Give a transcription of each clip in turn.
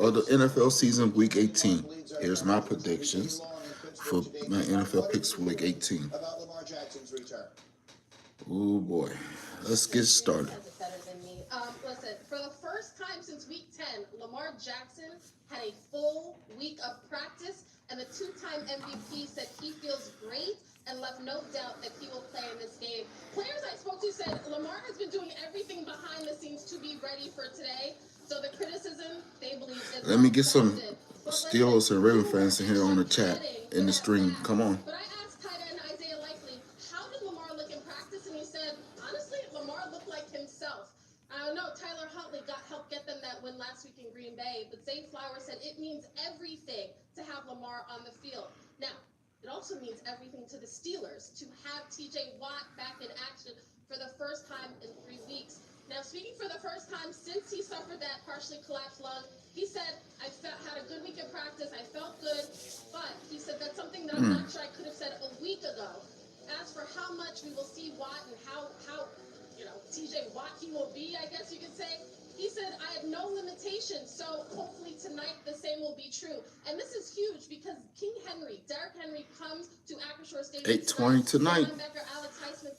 of the NFL season, Week 18. Here's my predictions for my NFL picks for Week 18. Oh boy, let's get started. Listen, for the first time since week 10, Lamar Jackson had a full week of practice, and the two-time MVP said he feels great and left no doubt that he will play in this game. Players I spoke to said Lamar has been doing everything behind the scenes to be ready for today. So the criticism, they believe, is Let me get some Steelers and Ravens fans in here on the chat, in the stream. Come on. But I asked tight end Isaiah Likely, how did Lamar look in practice? And he said, honestly, Lamar looked like himself. I know Tyler Huntley helped get them that win last week in Green Bay, but Zay Flowers said it means everything to have Lamar on the field. Now, it also means everything to the Steelers to have TJ Watt back in action for the first time in 3 weeks. Now, speaking for the first time since he suffered that partially collapsed lung, he said, had a good week in practice, I felt good, but he said that's something that I'm not sure I could have said a week ago. As for how much we will see Watt and how TJ Watt he will be, I guess you could say, he said, I had no limitations, so hopefully tonight the same will be true. And this is huge because Derrick Henry comes to Acrisure Stadium 8:20 tonight.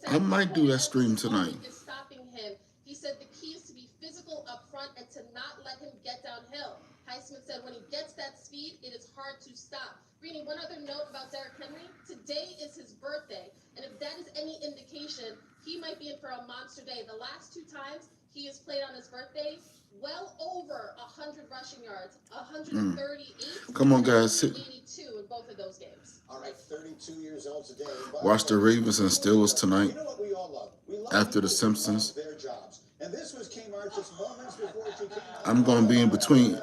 I might do that stream tonight. Is stopping him. He said the key is to be physical up front and to not let him get downhill. Highsmith said when he gets that speed, it is hard to stop. Greeny, one other note about Derrick Henry. Today is his birthday, and if that is any indication, he might be in for a monster day. The last 2 times he has played on his birthday, well over 100 rushing yards, 138. Come on, guys. 82 in both of those games. All right, 32 years old today. Watch the Ravens and Steelers tonight. You know what we all love? We love after the Simpsons. their jobs. And this was Kmart just moments before it became I'm going to be in between.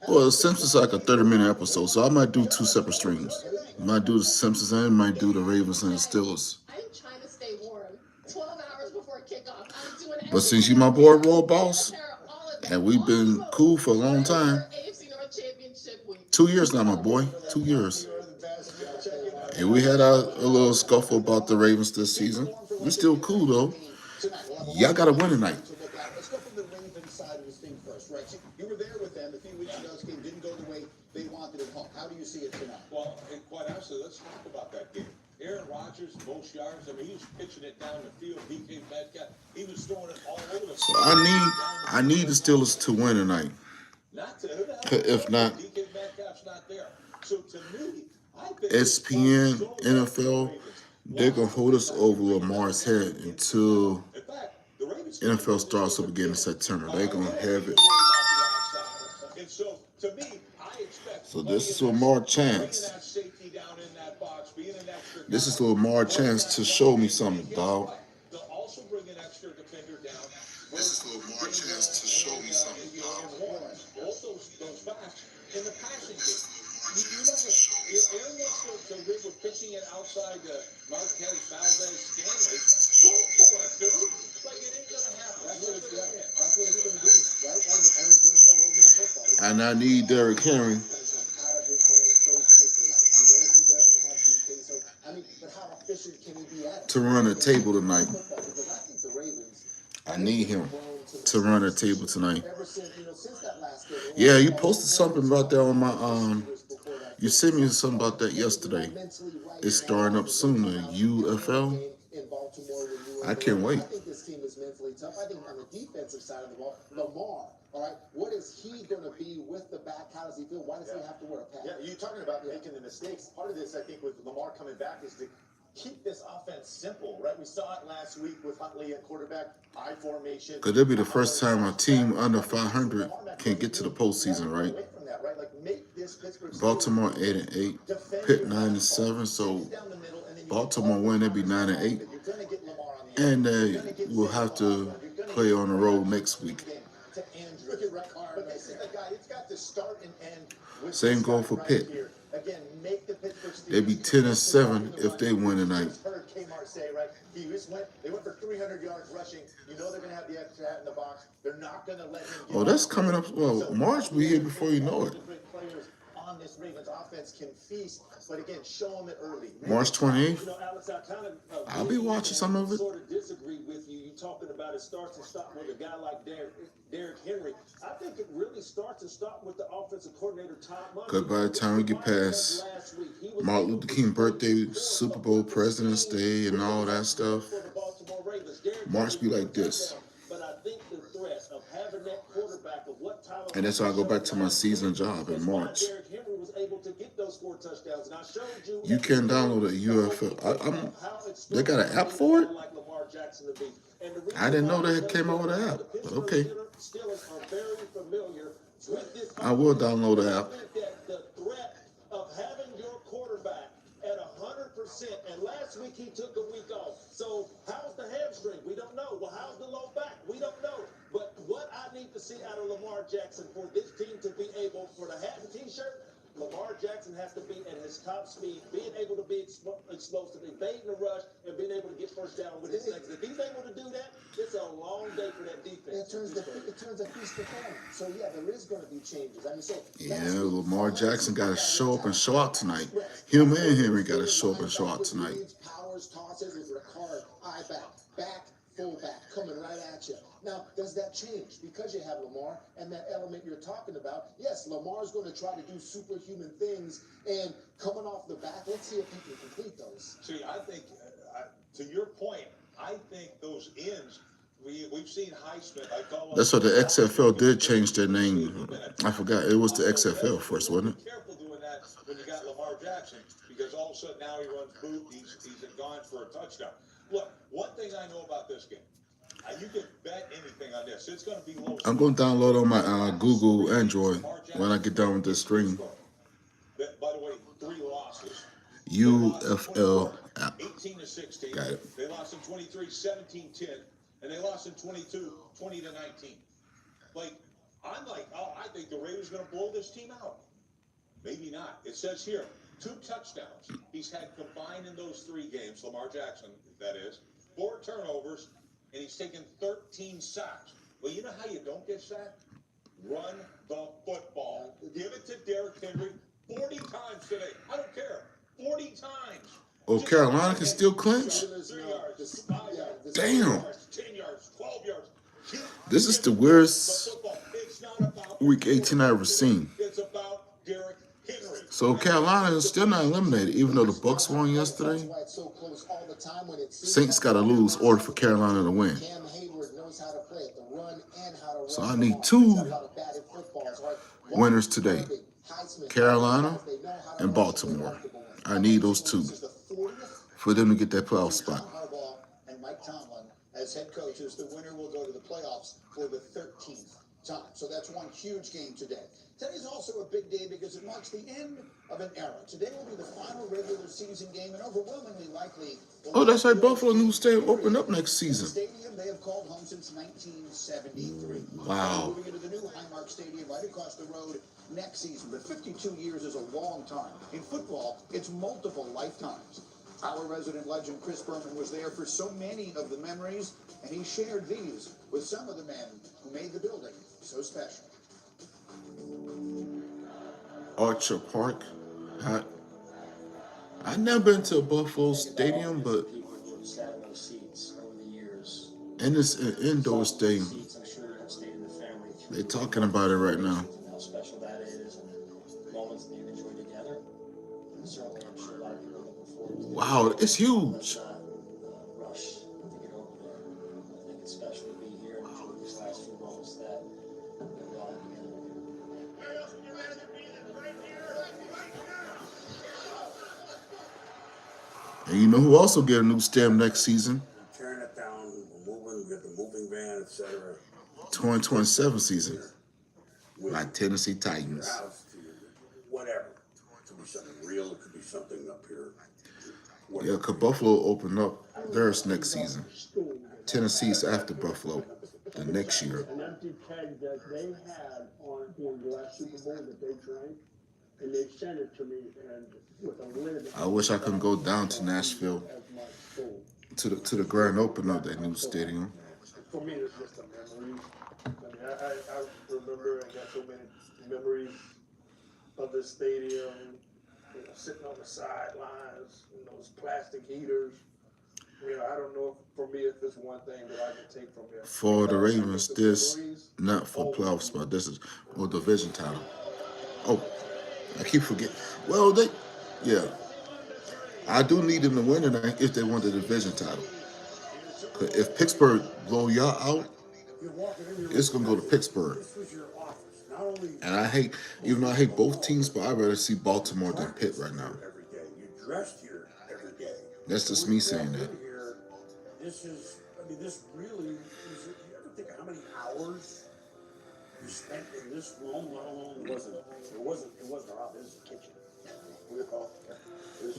Well, the Simpsons is like a 30-minute episode, so I might do 2 separate streams. I might do the Simpsons and I might do the Ravens and the Steelers. I'm trying to stay warm 12 hours before kickoff. I'm doing But since you my boy Raw Boss, and we've been cool for a long time, 2 years now, my boy, 2 years. And we had a little scuffle about the Ravens this season. We're still cool, though. Y'all got to win tonight. Let's go from the Ravens side of this thing first, right? You were there with them a few weeks ago. This game didn't go the way they wanted at home. How do you see it tonight? Well, and quite honestly, let's talk about that game. Aaron Rodgers, most yards. I mean, he was pitching it down the field. DK Metcalf, he was throwing it all over the field. So I need the Steelers to win tonight. If not, DK Metcalf's not there. So to me, I think ESPN, NFL, they're going to hold us over Lamar's head until NFL starts up again in September. They're going to have it. So this is Lamar chance. This is Lamar chance to show me something, dog. This is Lamar chance to show me something, dog. In the passing game, if Aaron wants to win with pitching it outside Marquez, Valdez, Stanley, go for it, dude. Like, it ain't going to happen. That's what it's going to do, right? Aaron's going to play old man football. And I need Derrick Henry to run a table tonight. I need him to run a table tonight. Yeah, you posted something about that on my you sent me something about that yesterday. It's starting up soon, the UFL. I can't wait. I think this team is mentally tough. I think on the defensive side of the ball, Lamar, all right, what is he going to be with the back? How does he feel? Why does he have to wear a pad? Yeah, you're talking about making the mistakes. Part of this, I think, with Lamar coming back is to keep this offense simple, right? We saw it last week with Huntley at quarterback, I formation. Could it be the first time a team under 500 can get to the postseason, right? Baltimore 8-8, Pitt 9-7, so Baltimore win, they'd be 9-8, and they will have to play on the road next week. Same goal for Pitt. They'd be 10-7 if they win tonight. They went for 300 yards rushing. You know they're going to have the extra hat in the box. They're not going to let him. Oh, that's coming up. Well, March will be here before you know it. Ravens offense can feast, but again, show them it early. March 28th. You know, Alex, I kind of I'll be watching some of it. sort of disagree with you. You talking about it starts and stops with a guy like Derrick Henry. I think it really starts and stops with the offensive coordinator Todd Monken. Because by the time we get past Martin Luther King birthday, Super Bowl, President's Day, and all that stuff, March be like this. But I think the threat of having that quarterback of what Tyler And that's why I go back to my season job in March. Derrick Henry was able to get those 4 touchdowns. And I showed you You can download a UFL. They got an app for it? I didn't know they came out with an app, but okay. I will download the app. The threat of having your quarterback at 100%, and last week he took a week off. So how's the hamstring? We don't know. Well, how's the low back? We don't know. But what I need to see out of Lamar Jackson for this team to be able, for the hat and t-shirt, Lamar Jackson has to be at his top speed, being able to be explosive, evading the rush, and being able to get first down with his legs. If he's able to do that, it's a long day for that defense. It turns a feast to famine. So yeah, there is going to be changes. I mean, so Yeah, Lamar Jackson got to show up and show out tonight. Him and Henry got to show up and show out tonight. Powers, tosses with Ricard, back, full back, coming right at you. Now, does that change? Because you have Lamar and that element you're talking about, yes, Lamar's going to try to do superhuman things, and coming off the back, let's see if he can complete those. See, I think, to your point, I think those ends, we've seen Highsmith. That's what the XFL did change their name. I forgot. It was the XFL first, wasn't it? Be careful doing that when you got Lamar Jackson, because all of a sudden now he runs boot, he's gone for a touchdown. Look, one thing I know about this game, you can bet anything on this. It's going to be low. I'm going to download on my Google Android when I get done with this stream. By the way, 3 losses. UFL app. 18-16. Got it. They lost in 23, 17-10, and they lost in 22, 20-19. I think the Raiders are going to blow this team out. Maybe not. It says here, 2 touchdowns he's had combined in those 3 games, Lamar Jackson, that is, 4 turnovers, and he's taken 13 sacks. Well, you know how you don't get sacked? Run the football. Give it to Derrick Henry 40 times today. I don't care. 40 times. Oh, Carolina can still clinch? 3 yards, 5 yards, Damn. 10 yards, 12 yards. This is the weirdest It's not about week 18 I ever seen. It's about Derrick Henry. So Carolina is still not eliminated, even though the Bucks won yesterday. That's why it's so close all the time when it's Saints got to lose order for Carolina to win. Cam Hayward knows how to play it, the run and how to run. So I need 2 winners today. Carolina and Baltimore. I need those 2 for them to get that playoff spot. Harbaugh and Mike Tomlin as head coaches, the winner will go to the playoffs for the 13th time. So that's one huge game today. Today's also a big day because it marks the end of an era. Today will be the final regular season game, and overwhelmingly likely. Oh, that's right. Buffalo new stadium open up next season. Stadium they have called home since 1973. Wow. Moving into the new Highmark Stadium right across the road next season. But 52 years is a long time. In football, it's multiple lifetimes. Our resident legend Chris Berman was there for so many of the memories, and he shared these with some of the men who made the building so special. Archer Park. I've never been to a Buffalo stadium, but and it's an indoor stadium. They're talking about it right now. How special that is, and moments that you've enjoyed together. And certainly, I'm sure a lot of people are looking forward to Wow, it's huge. rush to get over there. I think it's special to be here and enjoy these last few moments that we're all together. And you know who also get a new stadium next season? Tearing it down, we're moving, we got the moving van, etc. 2027 season. With Like Tennessee your Titans. house to whatever. It could be something real, it could be something up here. Yeah, because Buffalo opened up theirs next season. Tennessee's after Buffalo the next year. An empty keg that they had on the last Super Bowl that they drank, and they sent it to me and with a lid. I wish I could go down to Nashville As my soul. to the grand opening of that new stadium. For me, it's just a memory. I mean, I remember I got so many memories of the stadium, sitting on the sidelines, those plastic heaters. I don't know if, for me, if it's one thing that I can take from here. For the Ravens, this not for playoff spot. This is for division title. Oh, I keep forgetting. Well, yeah, I do need them to win tonight if they want the division title. 'Cause if Pittsburgh blow y'all out, it's gonna go to Pittsburgh. And I hate, even though I hate both teams, but I'd rather see Baltimore than Pitt right now. Every day. You dressed here every day. That's just me saying that. This is, this really is. You ever think of how many hours you spent in this room? Let alone it wasn't around. This is the kitchen.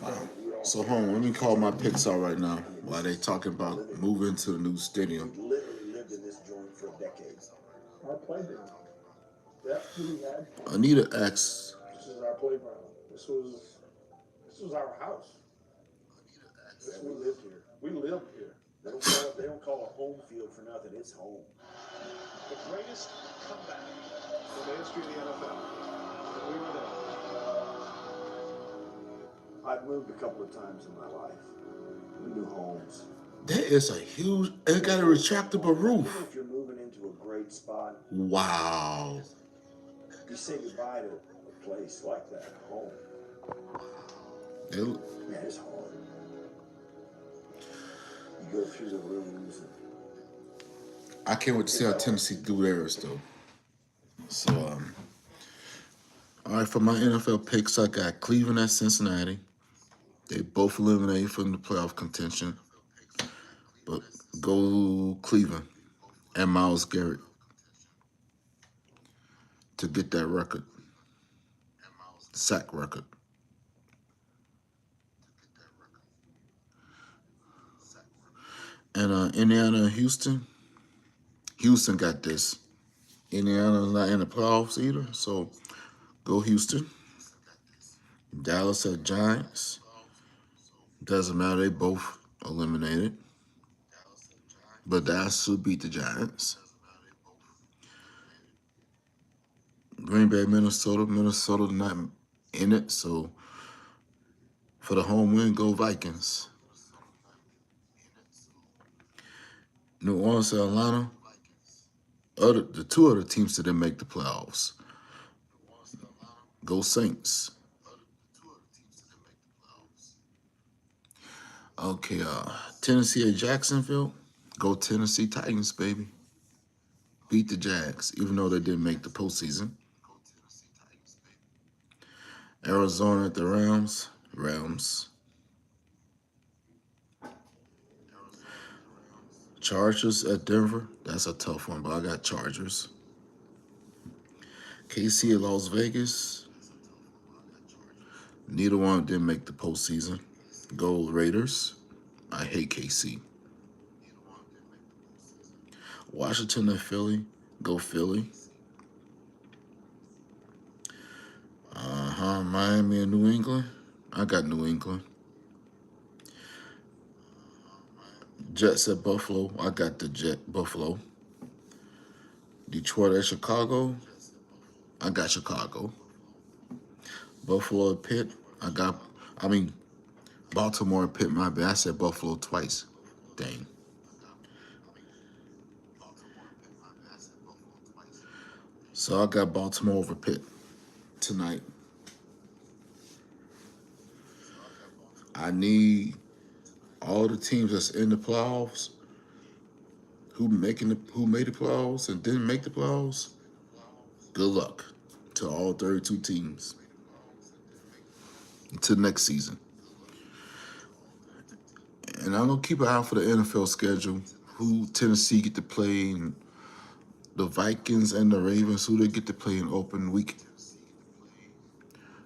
Wow. So, let me call my picks out right now while they talking about moving to the new stadium. We literally lived in this joint for decades. Our playground. That's what we had. Anita asks, This is our playground. This was our house. We lived here. We lived here. They don't call it home field for nothing. It's home. The greatest comeback in the history of the NFL. We were there. I've moved a couple of times in my life. New homes. that is a huge, it got a retractable roof. If you're moving into a great spot, Wow. you say goodbye to a place like that, home. It, Man, it's hard. You go through the rooms. I can't wait to see how Tennessee do theirs, though. So, all right, for my NFL picks, I got Cleveland at Cincinnati. They both eliminated from the playoff contention. But go Cleveland and Myles Garrett to get that record, sack record. And Indiana and Houston. Houston got this. Indiana's not in the playoffs either, so go Houston. Dallas at Giants. Doesn't matter, they both eliminated. But Dallas should beat the Giants. Green Bay, Minnesota. Minnesota not in it, so for the home win, go Vikings. New Orleans, Atlanta. The two other teams that didn't make the playoffs. Go Saints. Okay, Tennessee at Jacksonville. Go Tennessee Titans, baby. Beat the Jags, even though they didn't make the postseason. Arizona at the Rams. Rams. Chargers at Denver. That's a tough one, but I got Chargers. KC at Las Vegas. Neither one didn't make the postseason. Go Raiders. I hate KC. Washington at Philly. Go Philly. Miami and New England. I got New England. Jets at Buffalo. I got the Buffalo. Detroit at Chicago. I got Chicago. Buffalo at Pitt. Baltimore and Pitt. My bad. I said Buffalo twice. Dang. So I got Baltimore over Pitt tonight. I need all the teams that's in the playoffs, who made the playoffs and didn't make the playoffs. Good luck to all 32 teams until next season. And I'm gonna keep an eye out for the NFL schedule. Who Tennessee get to play, and the Vikings and the Ravens, who they get to play in open week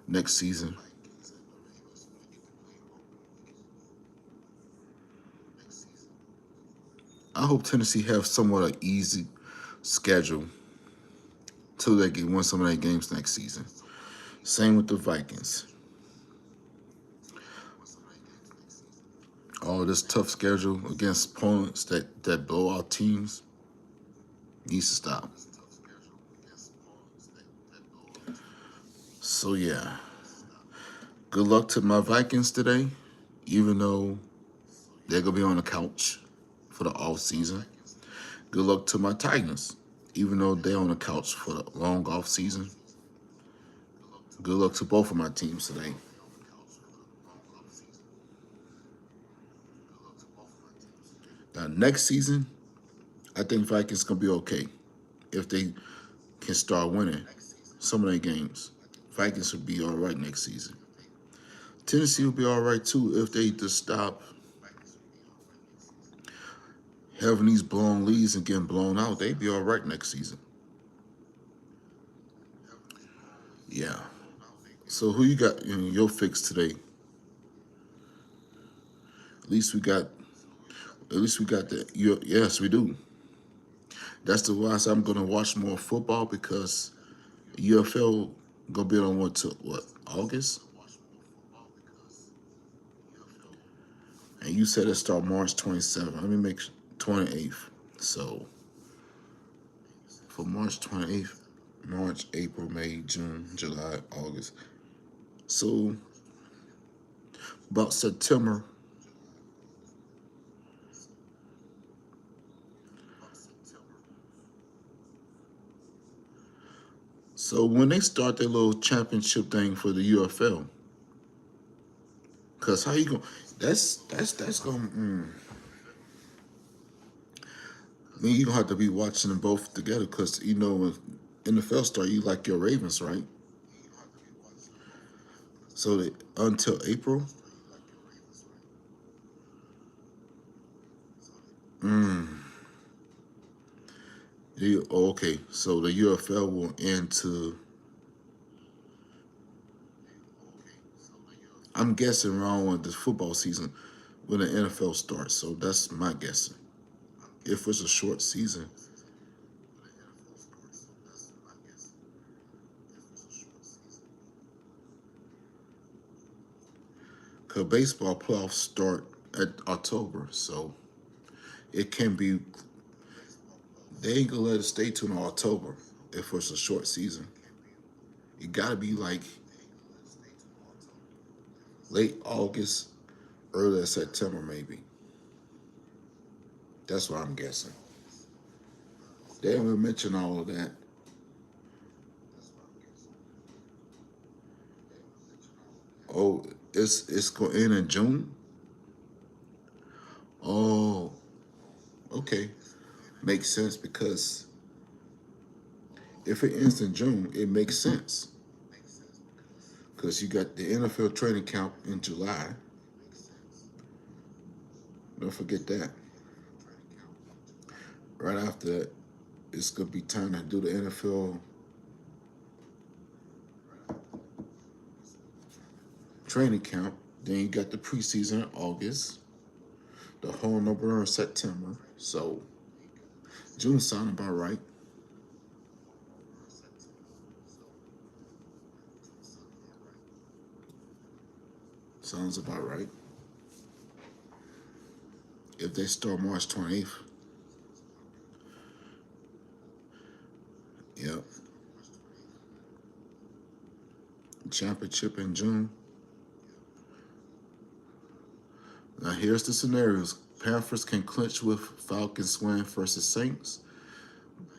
next season. I hope Tennessee have somewhat an easy schedule till they can win some of their games next season. Same with the Vikings. All this tough schedule against opponents that blow out teams needs to stop. So yeah, good luck to my Vikings today, even though they're gonna be on the couch for the off season. Good luck to my Titans, even though they're on the couch for the long off season. Good luck to both of my teams today. Now next season, I think Vikings gonna be okay if they can start winning some of their games. Vikings will be all right next season. Tennessee will be all right too if they just stop having these blown leads and getting blown out. They'd be all right next season. Yeah. So who you got in your fix today? At least we got. At least we got the. Yes, we do. That's the why I'm gonna watch more football because UFL gonna be on what August? And you said it start March 27th. Let me make 28th. So for March 28th, March, April, May, June, July, August. So about September. So when they start their little championship thing for the UFL, cause how you going? That's gonna. I mean, you gonna have to be watching them both together, cause you know when NFL start, you like your Ravens, right? So until April. Okay, so the UFL will end to. I'm guessing around when the football season, when the NFL starts. So that's my guessing. If it's a short season, cause baseball playoffs start at October, so it can be. They ain't gonna let it stay till October if it's a short season. It gotta be like late August, early September, maybe. That's what I'm guessing. They haven't mentioned all of that. Oh, it's going to end in June. Oh, okay, makes sense because if it ends in June, it makes sense because you got the NFL training camp in July. Don't forget that. Right after that, it's gonna be time to do the NFL training camp. Then you got the preseason in August, the whole number in September. So June sound about right. Sounds about right. If they start March 28th, yep. Championship in June. Now here's the scenarios. Panthers can clinch with Falcons win versus Saints.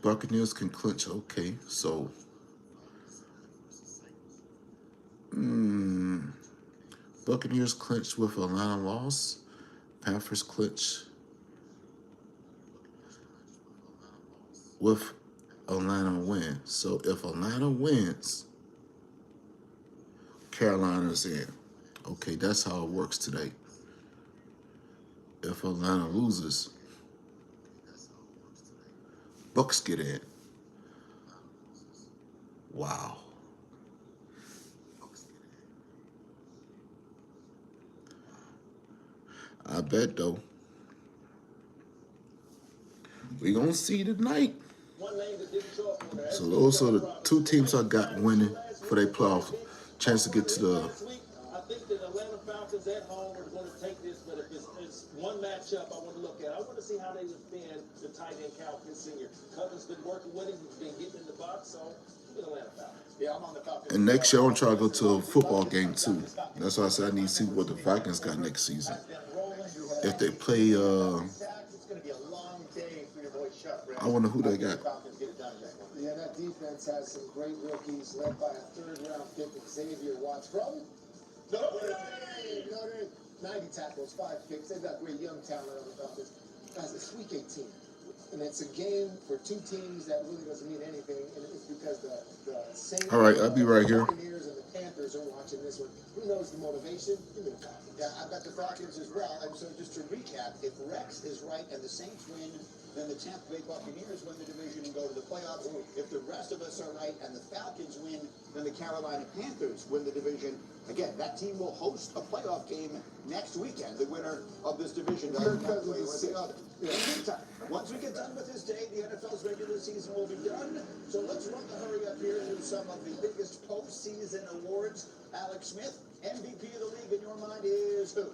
Buccaneers can clinch. Okay, so Buccaneers clinch with Atlanta loss. Panthers clinch with Atlanta win. So if Atlanta wins, Carolina's in. Okay, that's how it works today. If Atlanta loses, Bucks get in. Wow. I bet though. We gonna see tonight. So those are the two teams I got winning for their playoff chance to get to the. I think that Atlanta Falcons at home are going to take this, but if it's one matchup I want to look at, I want to see how they defend the tight end Cal Pitts Sr. Cousins been working with him, he's been getting in the box, so the Atlanta Falcons. Yeah, I'm on the Falcons. And next year, I'm trying to go to a football game too. That's why I said I need to see what the Falcons got next season. If they play, It's going to be a long day for your boy Chuck. I wonder who they got. Yeah, that defense has some great rookies led by a third-round pick, Xavier Watts from Notre Dame. 90 tackles, 5 picks. They've got great young talent on the Falcons. Guys, it's Week 18. And it's a game for two teams that really doesn't mean anything, and it's because the Saints, All right, I'll be right here. The Buccaneers and the Panthers are watching this one. Who knows the motivation? Give me the Falcons. Yeah, I've got the Falcons as well. And so just to recap, if Rex is right and the Saints win, then the Tampa Bay Buccaneers win the division and go to the playoffs. If the rest of us are right and the Falcons win, then the Carolina Panthers win the division. Again, that team will host a playoff game next weekend. The winner of this division doesn't have to play with the other. In the meantime, once we get done with this day, the NFL's regular season will be done. So let's run the hurry up here through some of the biggest postseason awards. Alex Smith, MVP of the league in your mind is who?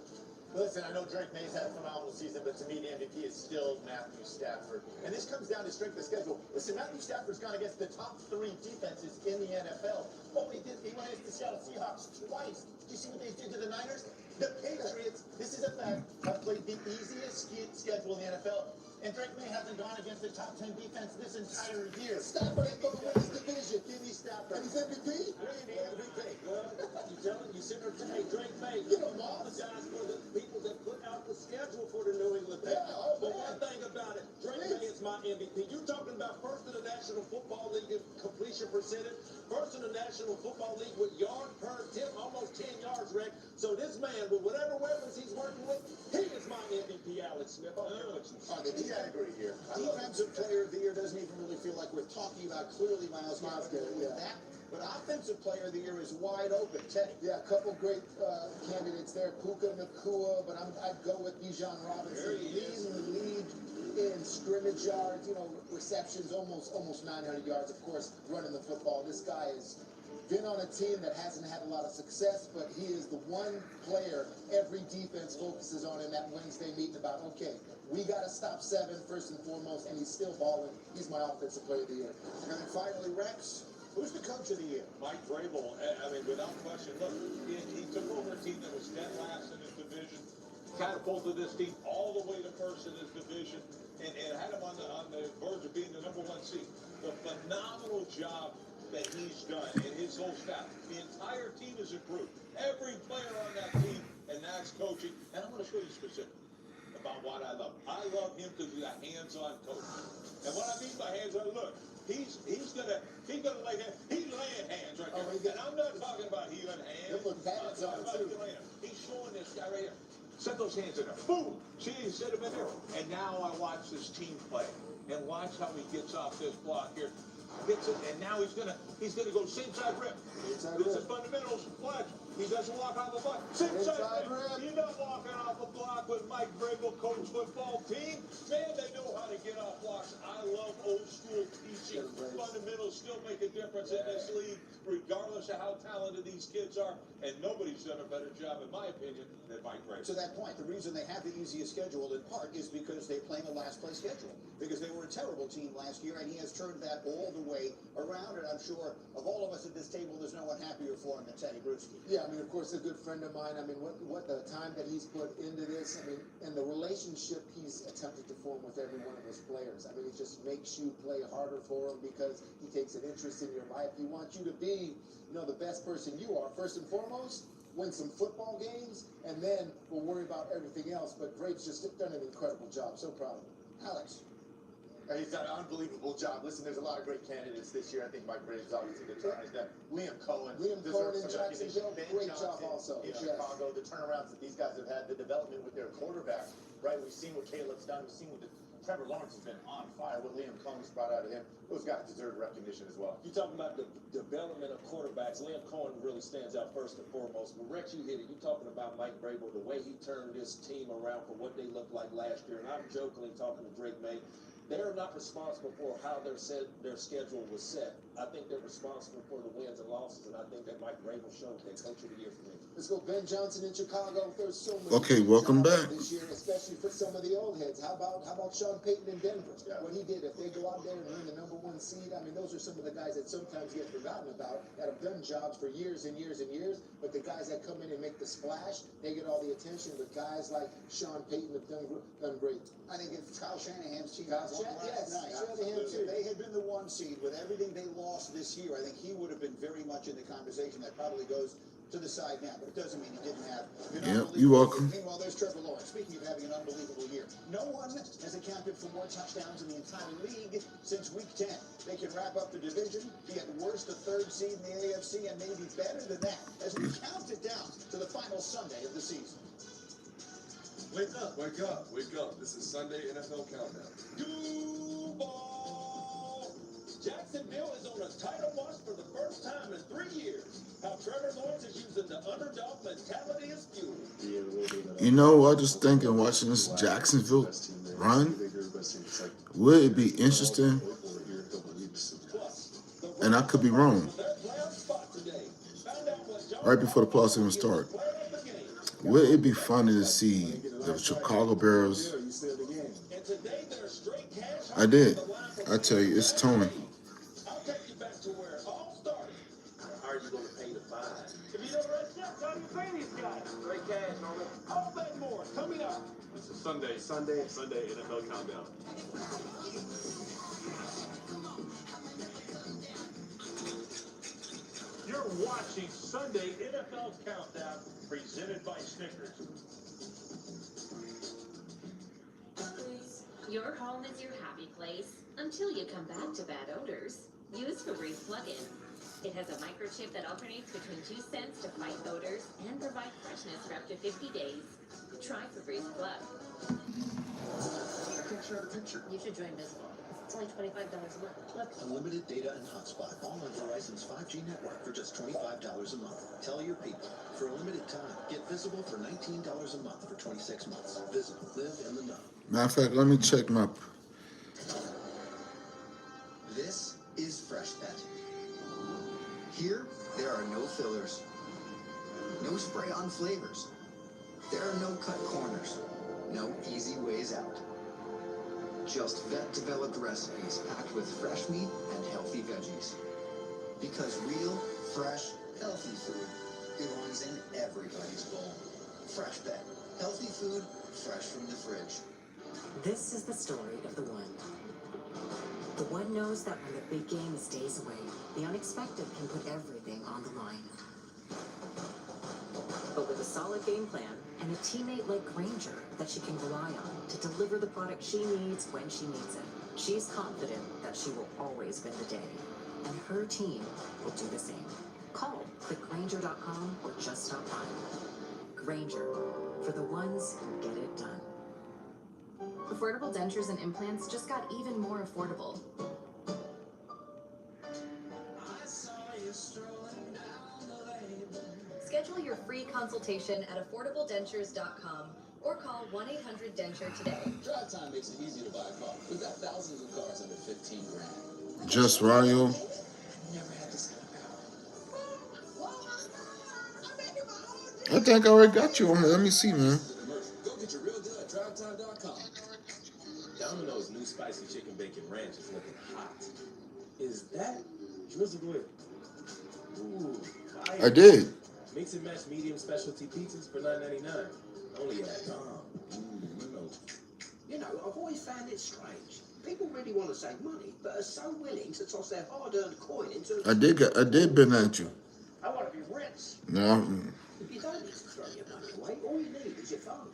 Listen, I know Drake May's had a phenomenal season, but to me, the MVP is still Matthew Stafford. And this comes down to strength of schedule. Listen, Matthew Stafford's gone against the top 3 defenses in the NFL. Oh, he went against the Seattle Seahawks twice. Did you see what they did to the Niners? The Patriots, this is a fact, have played the easiest schedule in the NFL. And Drake May hasn't gone against the top 10 defense this entire year. Stafford ain't going to win this division. Give me Stafford. And he's MVP? Really, MVP. Well, you tell him, you sit there and say, hey, Drake May, You know, apologize for the people that put out the schedule for the New England Patriots. Yeah, But one thing about it, Drake May is my MVP. You're talking about first in the National Football League in completion percentage, first in the National Football League with yard per attempt, almost 10 yards, Rick. So this man, with whatever weapons he's working with, he is my MVP, Alex Smith. I don't care what you say. The category here. Defensive player of the year doesn't even really feel like we're talking about clearly Miles Garrett with that. But offensive player of the year is wide open. Teddy. Yeah, a couple great candidates there. Puka Nacua, but I'd go with Bijan Robinson. Leading the league in scrimmage yards, receptions, almost 900 yards. Of course, running the football. This guy has been on a team that hasn't had a lot of success, but he is the one player every defense focuses on in that Wednesday meeting about, okay, we got to stop 7 first and foremost, and he's still balling. He's my offensive player of the year. And then finally, Rex. Who's the coach of the year? Mike Vrabel, I mean, without question. Look, he took over a team that was dead last in his division, catapulted this team all the way to first in his division, and had him on the verge of being the #1 seed. The phenomenal job that he's done and his whole staff. The entire team has improved. Every player on that team, and that's coaching. And I'm going to show you specifically about what I love. I love him because he's a hands-on coach. And what I mean by hands-on, look, he's gonna lay hands. He's laying hands right there. And I'm not talking about healing hands. I'm talking about laying hands. He's showing this guy right here. Set those hands in there. Boom! Jeez, set him in there. And now I watch this team play. And watch how he gets off this block here. Gets it, and now he's gonna go same side rip. This is fundamentals. Watch. He doesn't walk off a block. Same side rip. You're not walking off a block with Mike Vrabel, coach football team. Man, they know how to get off blocks. I love old school teaching. Fundamentals still make a difference in this league, regardless of how talented these kids are. And nobody's done a better job, in my opinion, than Mike Vrabel. To that point, the reason they have the easiest schedule in part is because they play a last place schedule. Because they were a terrible team last year, and he has turned that all the way around. And I'm sure of all of us at this table, there's no one happier for him than Teddy Bruschi. Yeah, I mean, of course, a good friend of mine. I mean, what the time that he's put into this, I mean, and the relationship he's attempted to form with every one of his players. I mean, it just makes you play harder for him because he takes an interest in your life. He wants you to be, the best person you are. First and foremost, win some football games, and then we'll worry about everything else. But Brave's just done an incredible job. So proud of him. Alex. He's done an unbelievable job. Listen, there's a lot of great candidates this year. I think Mike Brady's obviously the turn. He's done Liam Cohen. Liam Cohen in Jacksonville, great job also. In Chicago, the turnarounds that these guys have had, the development with their quarterback, right? We've seen what Caleb's done. We've seen what Trevor Lawrence has been on fire. What Liam Cohen's brought out of him. Those guys deserve recognition as well. You're talking about the development of quarterbacks. Liam Cohen really stands out first and foremost. But Rex, you hit it. You're talking about Mike Vrabel, the way he turned this team around for what they looked like last year. And I'm jokingly talking to Drake May. They're not responsible for how their schedule was set. I think they're responsible for the wins and losses, and I think that Mike Vrabel showed that Coach of the Year for me. Let's go, Ben Johnson in Chicago. There's so many. Okay, welcome back. This year, especially for some of the old heads. How about Sean Payton in Denver? Yeah. What he did, if they go out there and earn the #1 seed, I mean, those are some of the guys that sometimes get forgotten about, that have done jobs for years and years and years. But the guys that come in and make the splash, they get all the attention. But guys like Sean Payton have done great. I think it's Kyle Shanahan's team. Yes, Shanahan, if they had been the 1 seed with everything they lost this year, I think he would have been very much in the conversation. That probably goes to the side now, but it doesn't mean he didn't have an Yep, you're welcome. Meanwhile, there's Trevor Lawrence. Speaking of having an unbelievable year, no one has accounted for more touchdowns in the entire league since week 10. They can wrap up the division, be at worst the 3rd seed in the AFC, and maybe better than that as we count it down to the final Sunday of the season. Wake up, wake up, wake up. This is Sunday NFL Countdown. Duval! Jacksonville is on a title march for the first time in 3 years. How Trevor Lawrence is using the underdog mentality as fuel. You know, I just thinking watching this Jacksonville run, would it be interesting? And I could be wrong. Right before the playoffs even start, would it be funny to see the Chicago Bears? I did. I tell you, it's Tony. I'll take you back to where it all started. How are you going to pay the fine? If you don't rest up, how do you pay these guys? Straight cash, Norman. All that and more coming up. This is Sunday NFL Countdown. You're watching Sunday NFL Countdown, presented by Snickers. Your home is your happy place until you come back to bad odors. Use Febreze plug-in. It has a microchip that alternates between 2 scents to fight odors and provide freshness for up to 50 days. Try Febreze Plug. I can't share the picture. You should join Visible. It's only $25 a month. Look. Unlimited data and hotspot, all on Verizon's 5G network for just $25 a month. Tell your people, for a limited time, get Visible for $19 a month for 26 months. Visible, live in the know. Matter of fact, let me check my. This is Fresh Pet. Here, there are no fillers, no spray-on flavors. There are no cut corners, no easy ways out. Just vet-developed recipes packed with fresh meat and healthy veggies. Because real, fresh, healthy food belongs in everybody's bowl. Fresh Pet. Healthy food, fresh from the fridge. This is the story of the one. The one knows that when the big game is days away, the unexpected can put everything on the line. But with a solid game plan and a teammate like Granger that she can rely on to deliver the product she needs when she needs it, she's confident that she will always win the day. And her team will do the same. Call, click Granger.com, or just stop by. Granger, for the ones who get it done. Affordable dentures and implants just got even more affordable. Schedule your free consultation at affordabledentures.com or call 1-800-DENTURE today. Drive time makes it easy to buy a car. We've got thousands of cars under 15 grand. Just Ryo. Never had this kind of power. I think I already got you on here. Let me see, man. Go get your real deal at drivetime.com. Domino's new spicy chicken bacon ranch is looking hot. Is that drizzled with? Ooh, fire. I did. Mix and match medium specialty pizzas for $9.99. Only at You know, I've always found it strange. People really want to save money, but are so willing to toss their hard-earned coin into. I did been at you. I want to be rich. No. If you don't need to throw your money away, all you need is your phone.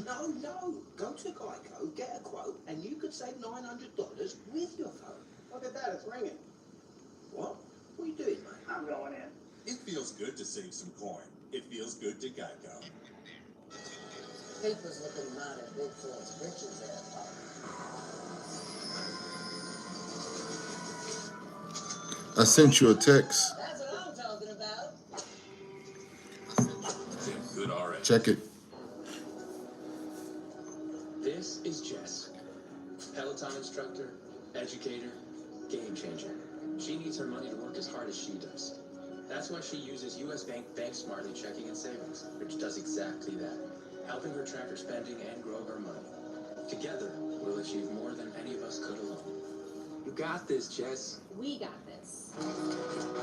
No. Go to Geico, get a quote, and you could save $900 with your phone. Look at that, it's ringing. What? What are you doing, mate? I'm going in. It feels good to save some coin. It feels good to Geico. Paper's looking mighty big for his britches there, I sent you a text. That's what I'm talking about. Good RX. Check it. This is Jess, Peloton instructor, She needs her money to work as hard as she does. That's why she uses U.S. Bank Smartly checking and savings, which does exactly that, helping her track her spending and grow her money. Together, we'll achieve more than any of us could alone. You got this, Jess. We got this.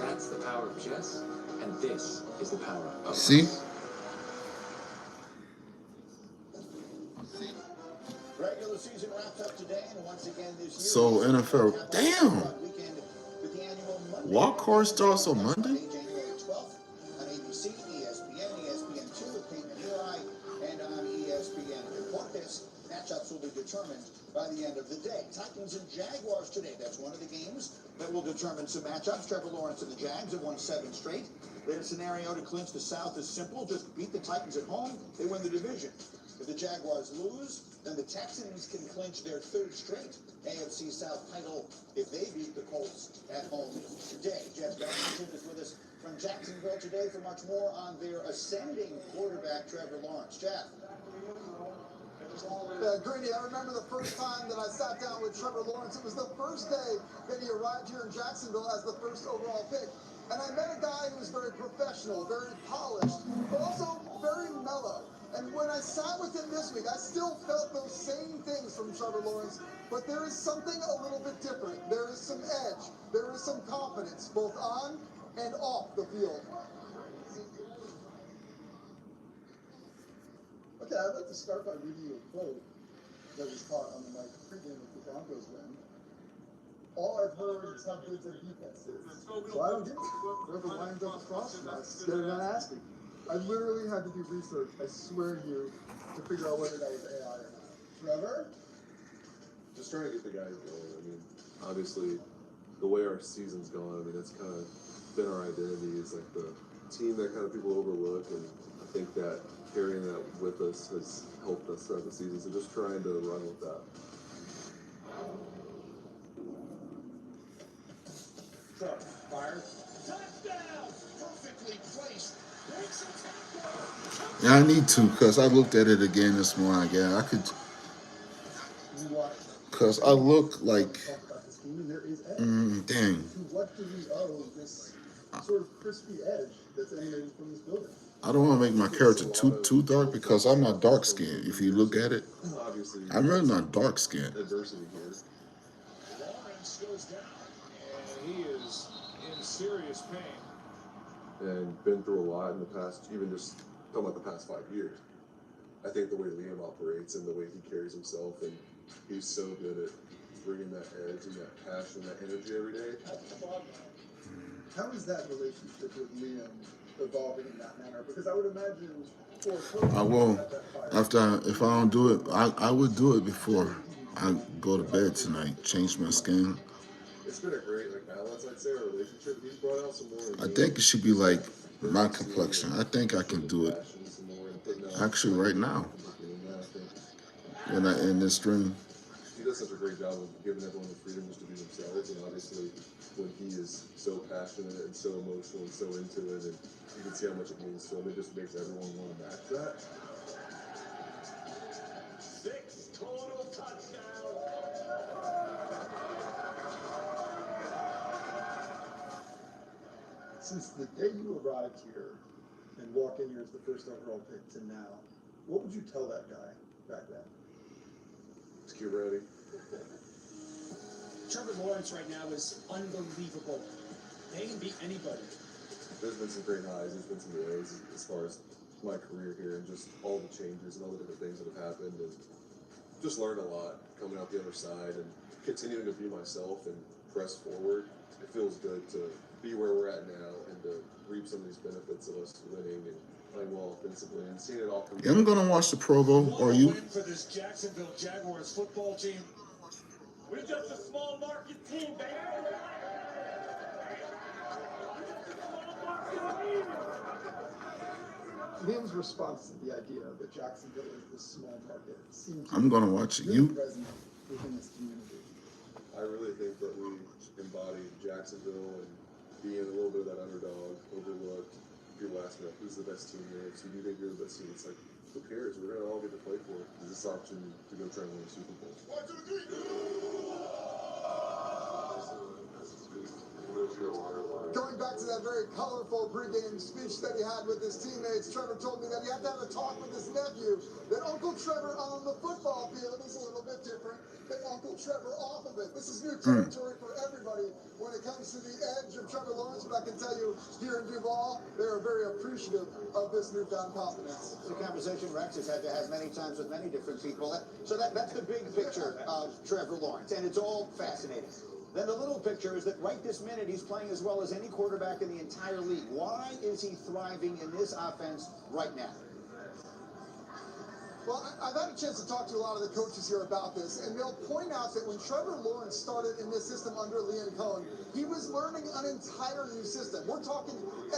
That's the power of Jess, and this is the power of See? us. Regular season wraps up today, and once again this year. So NFL, damn. Weekend with the annual Monday Walk card starts on Monday? January 12th on ABC, ESPN, ESPN2 with Peyton and Eli, and on ESPN Deportes. Matchups will be determined by the end of the day. Titans and Jaguars today. That's one of the games that will determine some matchups. Trevor Lawrence and the Jags have won 7 straight. Their scenario to clinch the South is simple. Just beat the Titans at home. They win the division. If the Jaguars lose, then the Texans can clinch their 3rd straight AFC South title if they beat the Colts at home today. Jeff Darlington is with us from Jacksonville today for much more on their ascending quarterback, Trevor Lawrence. Jeff. Grady, I remember the first time that I sat down with Trevor Lawrence. It was the first day that he arrived here in Jacksonville as the first overall pick. And I met a guy who was very professional, very polished, but also very mellow. And when I sat with him this week, I still felt those same things from Trevor Lawrence, but there is something a little bit different. There is some edge. There is some confidence, both on and off the field. Okay, I'd like to start by reading you a quote that was caught on the mic pregame of the Broncos win. All I've heard is how good their defense is. So I don't give a whoever lines up across from us, they're not asking. I literally had to do research, I swear to you, to figure out whether that was AI or not. Trevor? Just trying to get the guys going. I mean, obviously, the way our season's gone, I mean, that's kind of been our identity, is like the team that kind of people overlook, and I think that carrying that with us has helped us throughout the season, so just trying to run with that. Fire. Touchdown! Perfectly placed. Yeah, I need to, because I looked at it again this morning. Yeah, I could. Because I look like. Dang. What do we owe this sort of crispy edge that's emanating from this building? I don't want to make my character too dark because I'm not dark skinned. If you look at it, I'm really not dark skinned. Adversity here. Lawrence goes down, and he is in serious pain. And been through a lot in the past, even just talking about the past 5 years. I think the way Liam operates and the way he carries himself, and he's so good at bringing that edge and that passion, that energy every day. How is that relationship with Liam evolving in that manner? Because I would imagine for a coach, I will. If I don't do it, I would do it before I go to bed tonight. Change my skin. It's been a great balance, I'd say, our relationship. He's brought out some more. I think it should be like my complexion. I think I can do it. Actually, right now, when I end this stream. He does such a great job of giving everyone the freedom just to be themselves, and obviously, when he is so passionate and so emotional and so into it, and you can see how much it means to him, it just makes everyone want to match that. 6 total touchdowns. since the day you arrived here and walked in here as the first overall pick to now, what would you tell that guy back then? Just get ready. Trevor Lawrence right now is unbelievable. They can beat anybody. There's been some great highs, there's been some lows as far as my career here and just all the changes and all the different things that have happened, and just learned a lot coming out the other side and continuing to be myself and press forward. It feels good to be where we're at now and to reap some of these benefits of us winning and playing well offensively and seeing it all come I'm gonna watch the Pro Bowl. Are you? Win for this Jacksonville Jaguars football team. We're just a small market team, baby. Liam's response to the idea that Jacksonville is this small market seems I'm gonna watch it. really You? resonate within this community. I really think that we embodied Jacksonville and being a little bit of that underdog, overlooked. People ask me, who's the best team there? So do you think you're the best team? It's like, who cares? We're going to all get to play for it. There's this opportunity to go try and win a Super Bowl. 1, 2, 3. We're that very colorful pregame speech that he had with his teammates, Trevor told me that he had to have a talk with his nephew, that Uncle Trevor on the football field is a little bit different than Uncle Trevor off of it. This is new territory for everybody when it comes to the edge of Trevor Lawrence, but I can tell you here in Duval, they are very appreciative of this newfound confidence. It's a conversation Rex has had to have many times with many different people. So that's the big picture of Trevor Lawrence, and it's all fascinating. Then the little picture is that right this minute, he's playing as well as any quarterback in the entire league. Why is he thriving in this offense right now? Well, I've had a chance to talk to a lot of the coaches here about this, and they'll point out that when Trevor Lawrence started in this system under Liam Cohen, he was learning an entire new system. We're talking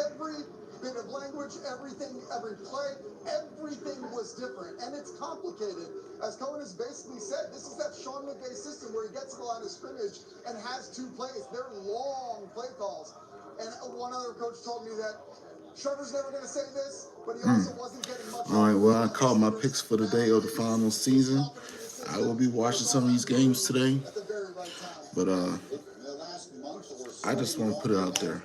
every bit of language, everything, every play, everything was different, and it's complicated. As Cohen has basically said, this is that Sean McVay system where he gets to the line of scrimmage and has two plays. They're long play calls. And one other coach told me that Trevor's never going to say this, but he also wasn't getting much. All right, well, I called my picks for the day of the final season. I will be watching some of these games today, but I just want to put it out there.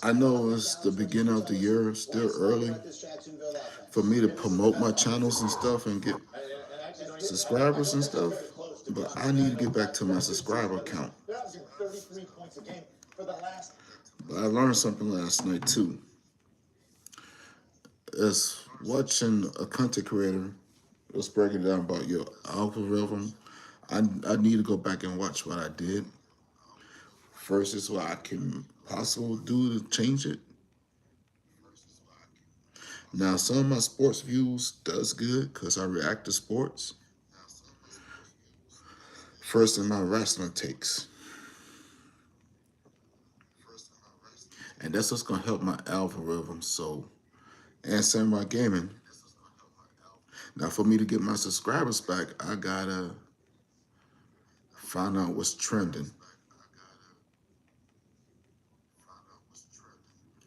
I know it's the beginning of the year, still early for me to promote my channels and stuff and get subscribers and stuff, but I need to get back to my subscriber count. But I learned something last night too. As watching a content creator was breaking down about your algorithm, I need to go back and watch what I did versus what I can possibly do to change it. Now, some of my sports views does good because I react to sports. First in my wrestling takes. And that's what's going to help my algorithm. So, and same with my gaming. Now, for me to get my subscribers back, I got to find out what's trending.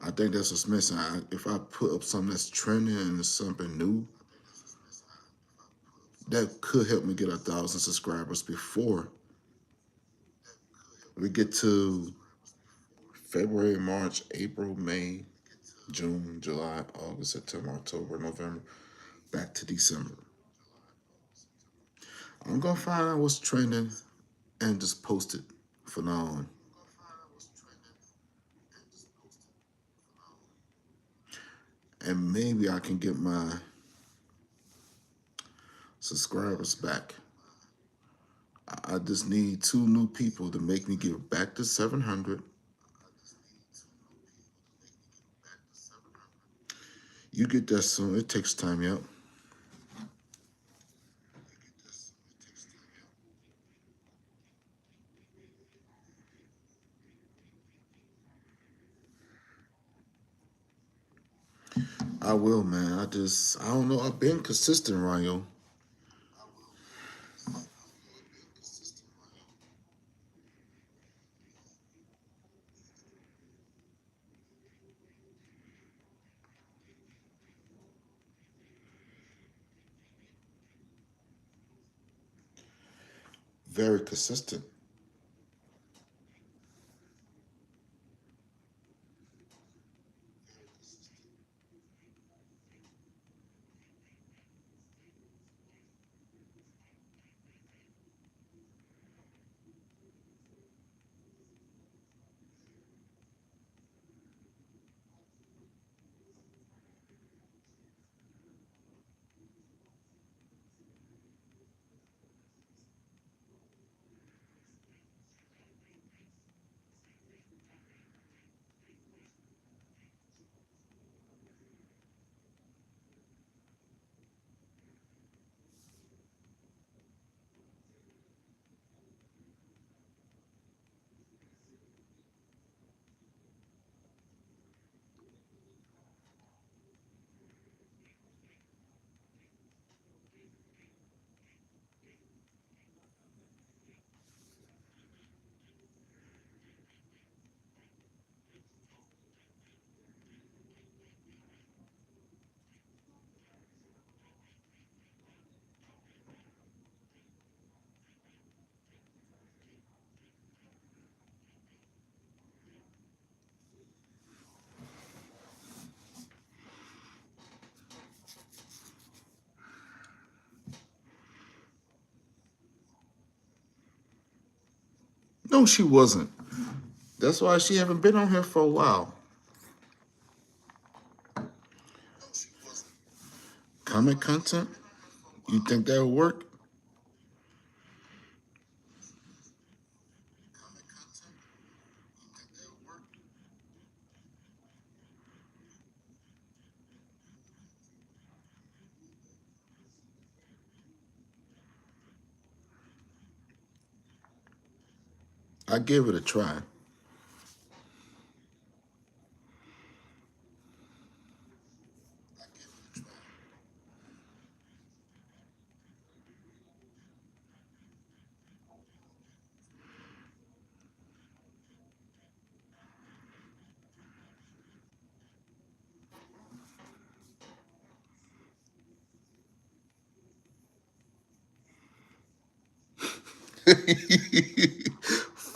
I think that's what's missing. If I put up something that's trending and it's something new, that could help me get 1,000 subscribers before we get to February, March, April, May, June, July, August, September, October, November, back to December. I'm going to find out what's trending and just post it from now on. And maybe I can get my subscribers back. I just need 2 new people to make me get back to 700. You get that soon. It takes time, yep. I will, man. I don't know. I've been consistent, Ryo. Very consistent. No, she wasn't. That's why she haven't been on here for a while. Comic content? You think that would work? I give it a try.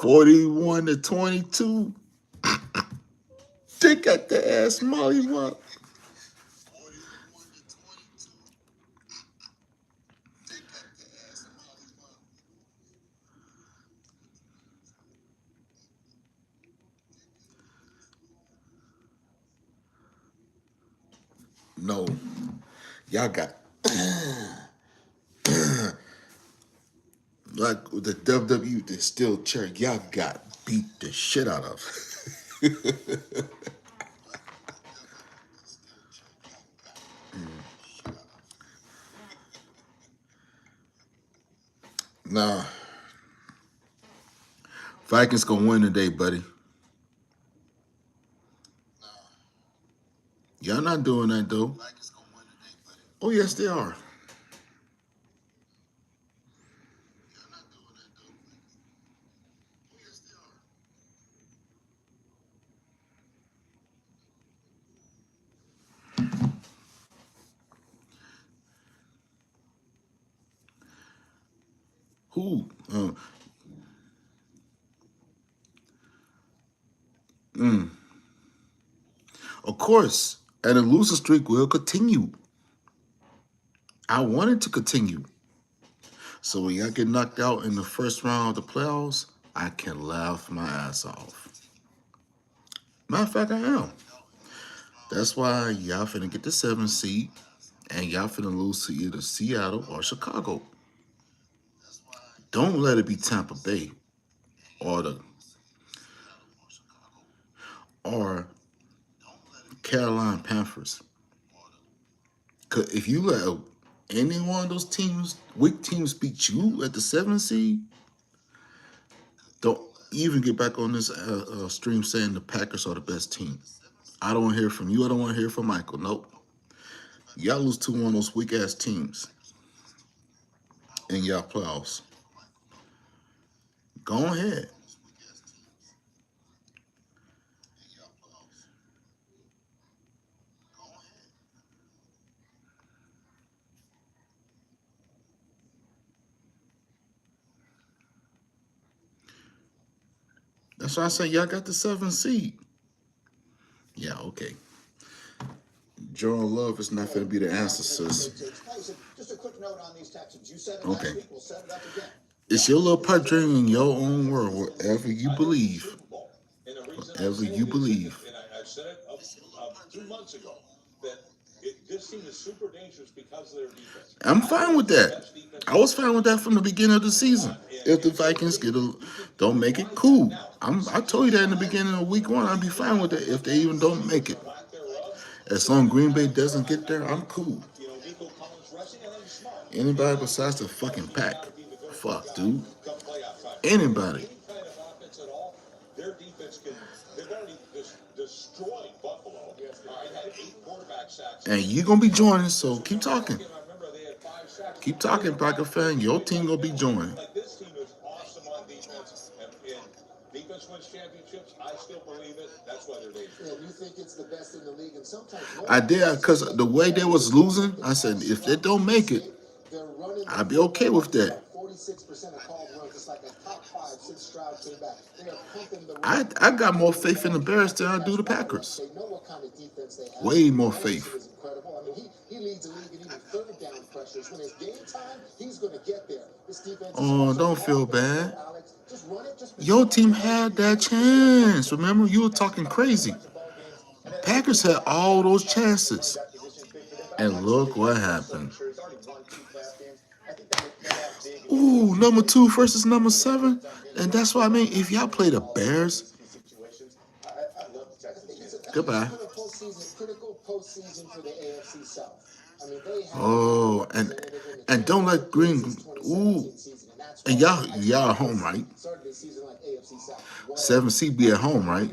$41 to $22. They got the ass Molly up. No, y'all got like the WWE, the steel chair. Y'all got beat the shit out of. Nah, Vikings gonna win today, buddy. Y'all not doing that though. Oh yes, they are. Who? Of course, and the loser streak will continue. I want it to continue. So when y'all get knocked out in the first round of the playoffs, I can laugh my ass off. Matter of fact, I am. That's why y'all finna get the 7th seed, and y'all finna lose to either Seattle or Chicago. Don't let it be Tampa Bay or Carolina Panthers. Cause if you let any one of those teams, weak teams, beat you at the 7th seed, don't even get back on this stream saying the Packers are the best team. I don't want to hear from you. I don't want to hear from Michael. Nope. Y'all lose to one of those weak ass teams in y'all playoffs. Go ahead. That's why I say y'all got the 7th seed. Yeah, okay. Jordan Love is not going to be the answer, sis. Just a quick note on these Texans. You said it Okay. last week. We'll set it up again. It's your little pipe dream in your own world, wherever you believe. Whatever you believe. And I said it 2 months ago that this team is super dangerous because of their defense. I'm fine with that. I was fine with that from the beginning of the season. If the Vikings don't make it, cool. I told you that in the beginning of week 1. I'd be fine with that if they even don't make it. As long as Green Bay doesn't get there, I'm cool. Anybody besides the fucking Pack. Fuck, dude. Anybody. Their defense they've already destroyed Buffalo. Had 8 quarterback sacks. And you're going to be joining, so keep talking. Keep talking, Packer fan. Your team going to be joining. This team is awesome on defense. And defense wins championships. I still believe it. That's why they're dangerous. Yeah, you think it's the best in the league, and sometimes I did, because the way they was losing, I said, if they don't make it, I'd be okay with that. 46% of called runs. It's like a top 5 since Stroud came back. They are pumping the I got more faith in the Bears than I do the Packers. They know what kind of defense they have. Way more faith. Is incredible. I mean, he leads the league in even third down pressures. When it's game time, he's going to get there. This defense. Oh, don't feel bad. Your team had that chance. Remember, you were talking crazy. Packers had all those chances. And look what happened. Ooh, number 2 versus number 7. And that's what I mean. If y'all play the Bears, goodbye. Critical postseason for the AFC South. I mean, they have Oh, and don't let Green. Ooh, and y'all at home, right? 7C be at home, right?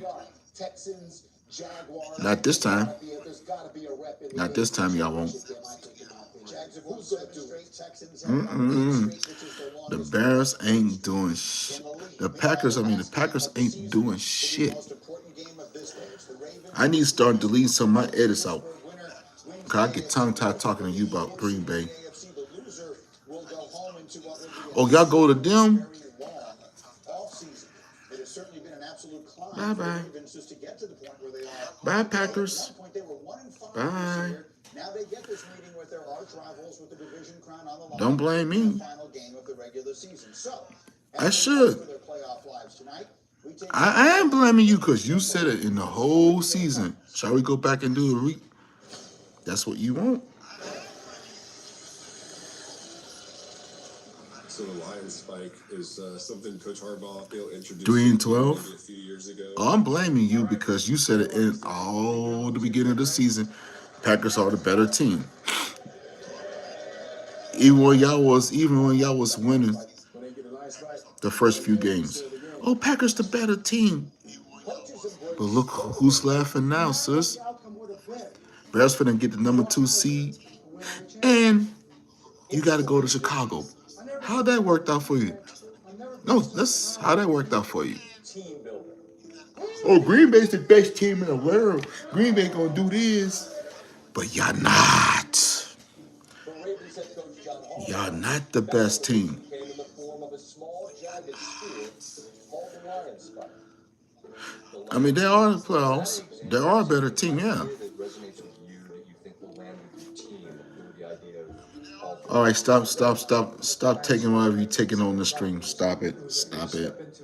Texans, Jaguars. Not this time. There's got to be a rep in Not this time, y'all won't. The Bears ain't doing shit. The Packers ain't doing shit. I need to start deleting some of my edits out. Cause I get tongue-tied talking to you about Green Bay. Oh, y'all go to them? Bye-bye. Bye, Packers. Bye. Now they get this meeting with their arch rivals with the division crown on the line. Don't blame me. Final game of the regular season. So, I should. I am blaming you because you said it in the whole season. Shall we go back and do a re? That's what you want. So the Lions spike is something Coach Harbaugh introduced 3-12. a few years ago. Oh, I'm blaming you because you said it in all the beginning of the season. Packers are the better team. Even when y'all was winning the first few games. Oh, Packers the better team. But look who's laughing now, sis. Bears finna get the number 2 seed. And you got to go to Chicago. How that worked out for you? No, that's how that worked out for you. Oh, Green Bay's the best team in the world. Green Bay gonna do this. But y'all not. Y'all not the best team. I mean, they are in the playoffs. They are a better team, yeah. All right, stop taking whatever you're taking on the stream. Stop it. Stop it.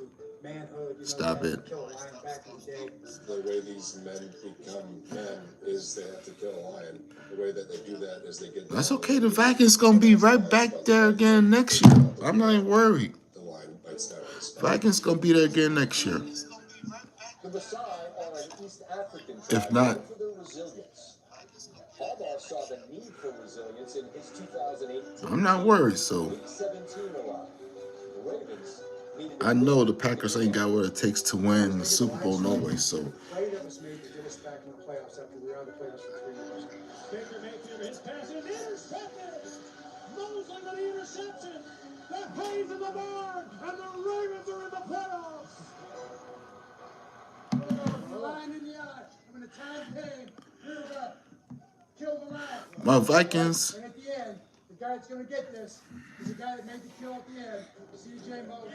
Stop it. The way these men become men is they have to kill a lion. The way that they do that is they get... That's okay. The Vikings going to be right back there again next year. I'm not even worried. The lion bites down. Vikings going to be there again next year. If not... Harbaugh saw the need for resilience in his 2008. I'm not worried, so... I know the Packers ain't got what it takes to win the Super Bowl no way, so... Play that was made to get us back in the playoffs after we were out of the playoffs for 3 years. Baker Mayfield, his pass is intercepted. Mosley with the interception. The Hayes in the barn, and the Ravens are in the playoffs. The line in the eye. When the time came, here we go. Kill the line. My Vikings. And at the end, the guy that's going to get this is the guy that made the kill at the end. CJ Mosley.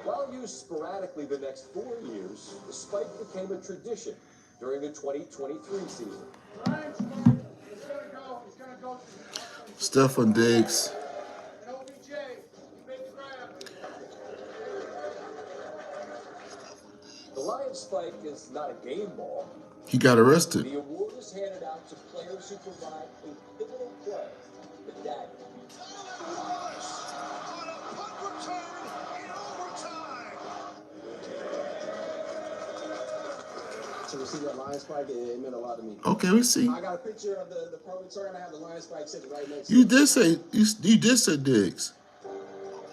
While used sporadically the next 4 years, the spike became a tradition during the 2023 season. Stefan Diggs. The Lions spike is not a game ball. He got arrested. The award is handed out to players who provide a pivotal play. The dagger. So we see that lion spike, it meant a lot to me. Okay, we see. I got a picture of the pro return. I have the lion spike sitting right next to You did say Diggs.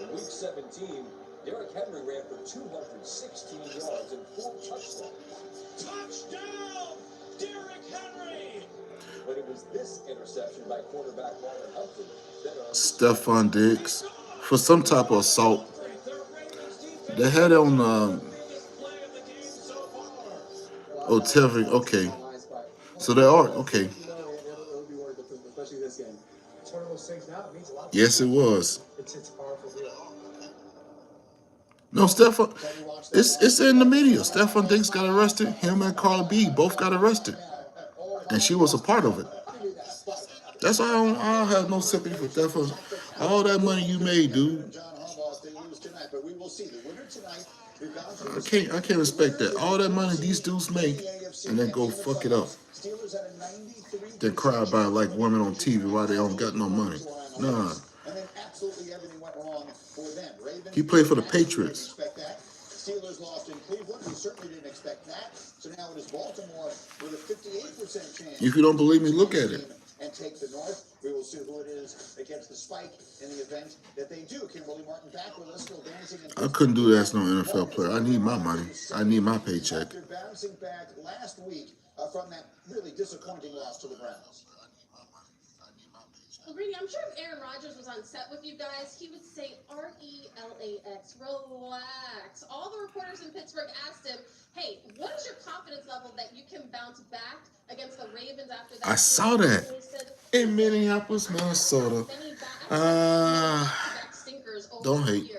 In week 17, Derrick Henry ran for 216 yards and 4 touchdowns. Touchdown, Derrick Henry! But it was this interception by quarterback Marlon Humphrey that Stefan Diggs for some type of assault. They had it on Tevin. Okay, so they are okay. especially this game. It's one of those things now. It means a lot. Yes, it was. It's a powerful deal. No, Stefan. It's in the media. Stefan Diggs got arrested. Him and Carla B both got arrested, and she was a part of it. That's why I don't have no sympathy for Stefan. All that money you made, dude. John Harbaugh if they lose tonight, but we will see. The winner tonight, we've gone through I can't respect that. All that money these dudes make, and then go fuck it up. Steelers had a 93. Then cry about it like women on TV why they don't got no money. Nah. And then absolutely everything went wrong for them. Ravens, He played for the Patriots. Expect that. Steelers lost in Cleveland. We certainly didn't expect that. So now it is Baltimore with a 58% chance. If you don't believe me, look at it. And take the North. We will see who it is against the Spike in the event that they do. Kimberly Martin back with us, still dancing. I couldn't do that as no NFL player. I need my money. I need my paycheck. After bouncing back last week from that really disappointing loss to the Browns. Well, Greeny, I'm sure if Aaron Rodgers was on set with you guys, he would say RELAX, relax. All the reporters in Pittsburgh asked him, hey, what is your confidence level that you can bounce back against the Ravens after that? I saw that in Minneapolis, Minnesota. Don't hate.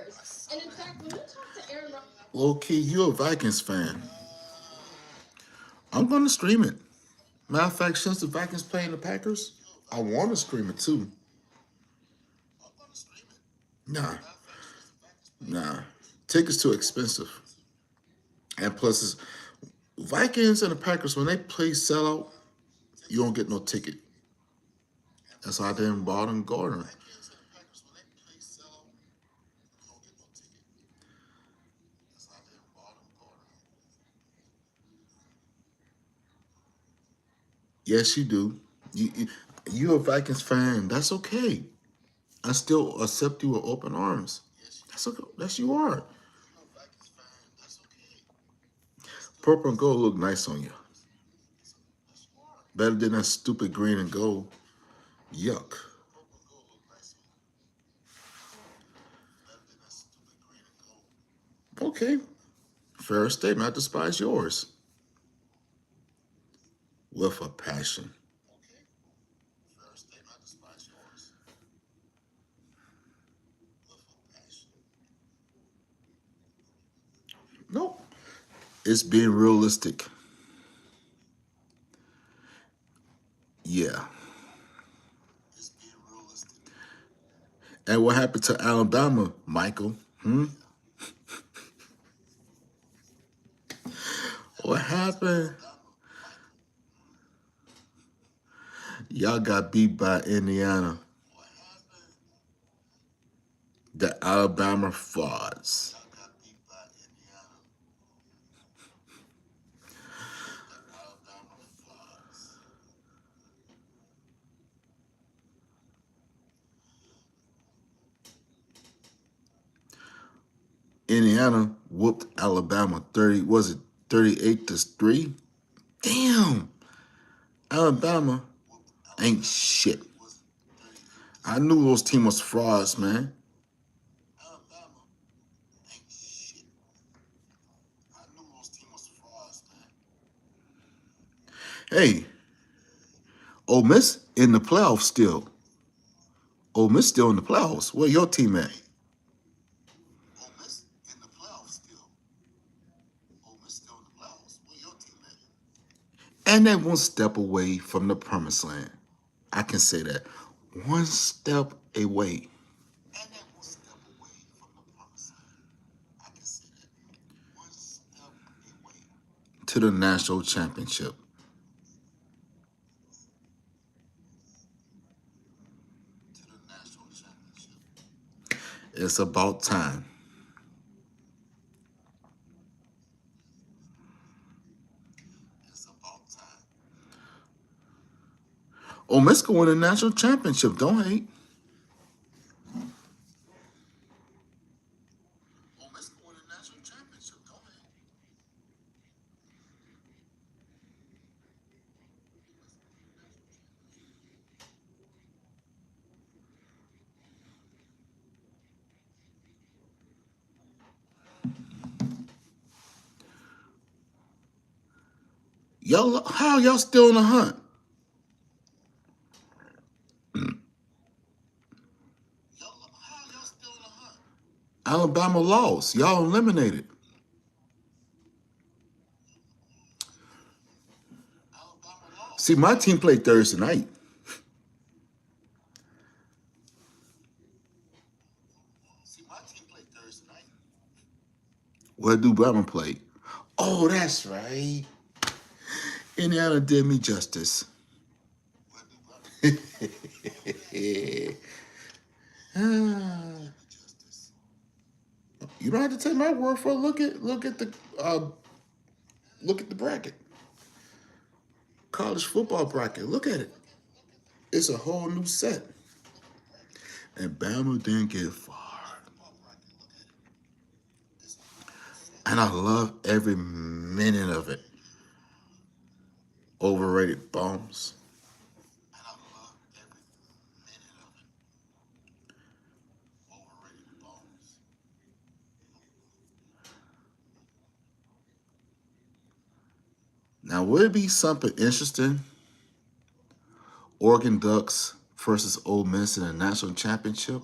And in fact, when you talk to Aaron Rodgers, Low key, you're a Vikings fan. I'm going to stream it. Matter of fact, since the Vikings playing the Packers, I want to stream it too. Nah. Tickets too expensive. And plus, it's Vikings and the Packers, when they play sellout, you don't get no ticket. That's why I didn't bought and Gardner. Yes, you do. You're a Vikings fan. That's okay. I still accept you with open arms. That's okay. That's you are. Purple and gold look nice on you. Better than that stupid green and gold. Yuck. Okay. Fair statement. I despise yours. With a passion. Nope. It's being realistic. Yeah. And what happened to Alabama, Michael? What happened? Y'all got beat by Indiana. The Alabama frauds. Indiana whooped Alabama 38-3? Damn. Alabama ain't shit. I knew those teams was frauds, man. Hey, Ole Miss in the playoffs still. Ole Miss still in the playoffs. Where your team at? And they're one step away from the promised land. I can say that. One step away. To the national championship. It's about time. Ole Miss can win a national championship. Don't hate. Y'all, how y'all still in the hunt? Alabama lost. Y'all eliminated. See, my team played Thursday night. Where do Bama play? Oh, that's right. Indiana did me justice. You don't have to take my word for it. Look at the bracket. College football bracket. Look at it. It's a whole new set. And Bama didn't get far. And I love every minute of it. Overrated bums. Now, would it be something interesting? Oregon Ducks versus Ole Miss in a national championship?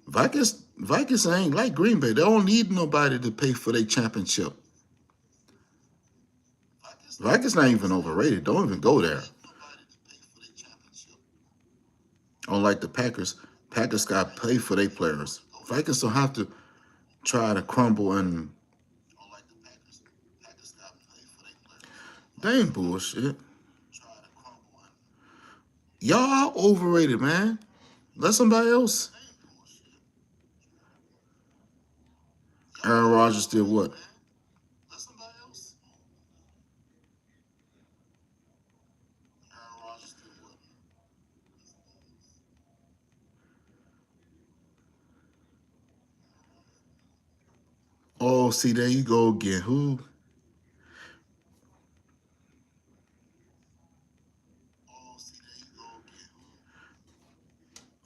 Vikings ain't like Green Bay. They don't need nobody to pay for their championship. Vikings not even overrated. Don't even go there. Unlike the Packers, Packers got to pay for their players. Vikings don't have to try to crumble and they ain't bullshit. Y'all overrated, man. Let somebody else. Aaron Rodgers did what? Oh, see, there you go again. Who?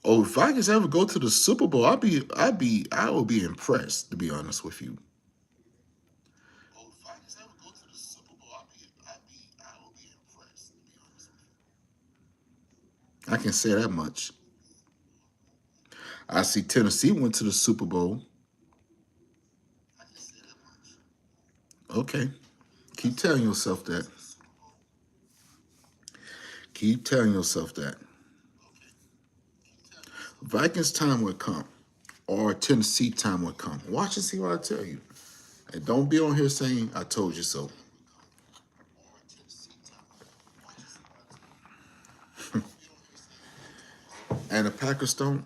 Oh, if Vikings ever go to the Super Bowl, I would be impressed, to be honest with you. I can say that much. I see Tennessee went to the Super Bowl. Okay. Keep telling yourself that. Keep telling yourself that. Vikings time would come. Or Tennessee time would come. Watch and see what I tell you. And don't be on here saying, I told you so. And the Packers don't.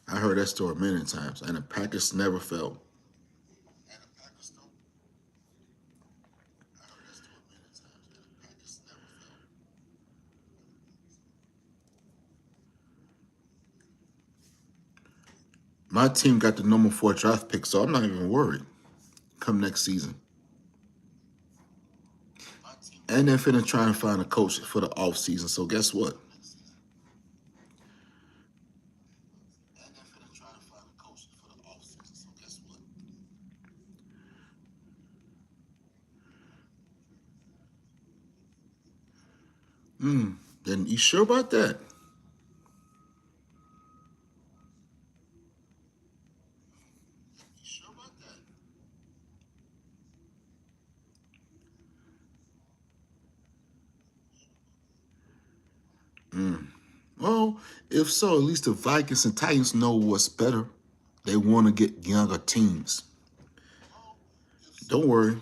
I heard that story many times. And the Packers never fell. My team got the number 4 draft pick, so I'm not even worried come next season. And they're finna try and find a coach for the offseason. So guess what? Then you sure about that? Well, if so, at least the Vikings and Titans know what's better. They want to get younger teams. Don't worry.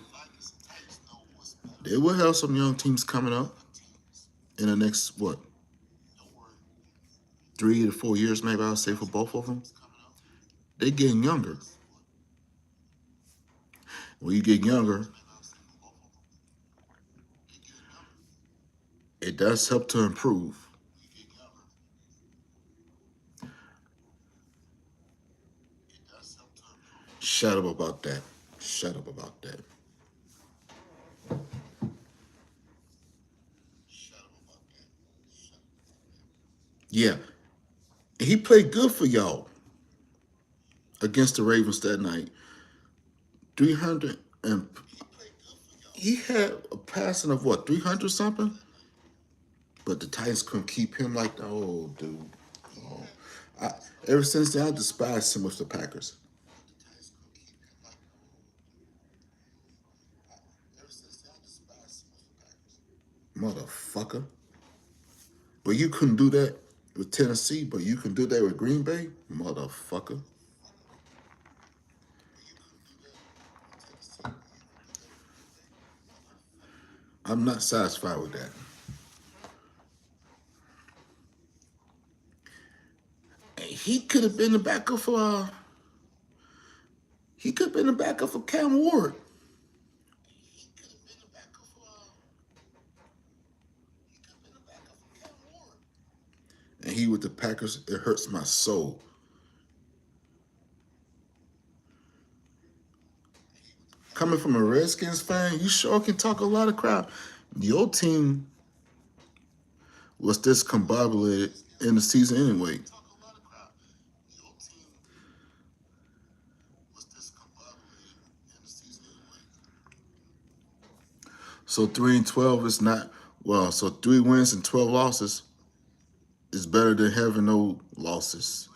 They will have some young teams coming up in the next, 3 to 4 years, maybe I'll say for both of them. They're getting younger. When you get younger, it does help to improve. Shut up about that. Shut up about that. Yeah. He played good for y'all against the Ravens that night. 300 and he had a passing of 300 something? But the Titans couldn't keep him like, oh, dude. Oh. Ever since then, I despised him with the Packers. Motherfucker. But you couldn't do that with Tennessee, but you can do that with Green Bay? Motherfucker. I'm not satisfied with that. He could have been the backup for Cam Ward. And he with the Packers, it hurts my soul. Coming from a Redskins fan, you sure can talk a lot of crap. Your team was discombobulated in the season anyway. So 3-12 is not, well, so 3 wins and 12 losses is better than having no losses.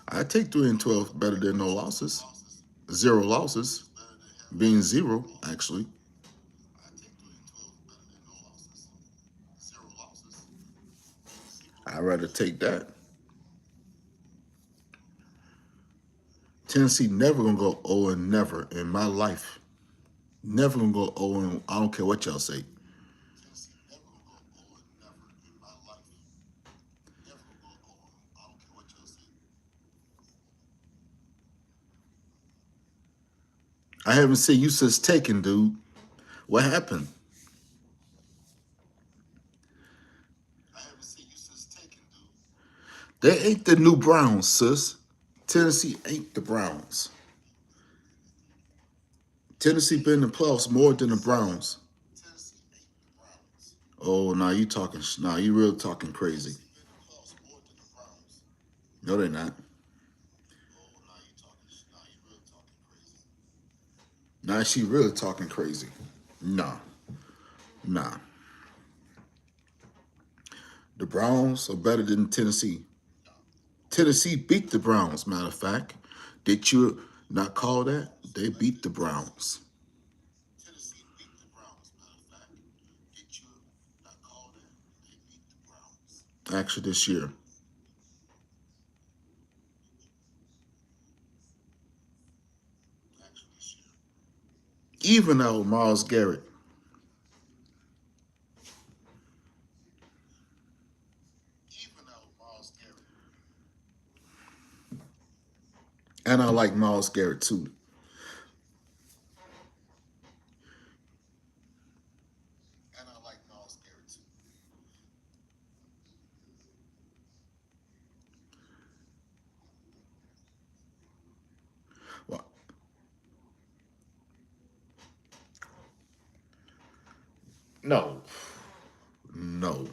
I take 3-12 better than no losses. 0 losses, being 0, actually. I'd rather take that. Tennessee never gonna go 0 and never in my life. Never gonna go 0 and I don't care what y'all say. I haven't seen you since Taken, dude. What happened? They ain't the new Browns, sis. Tennessee ain't the Browns. Tennessee been in the playoffs more than the Browns. Oh, now you talking. Now you real talking crazy. No, they're not. Now she really talking crazy. Nah. The Browns are better than Tennessee. Tennessee beat the Browns, matter of fact. Did you not call that? They beat the Browns. Actually, this year. Even out Myles Garrett. And I like Myles Garrett too. Well, no. No.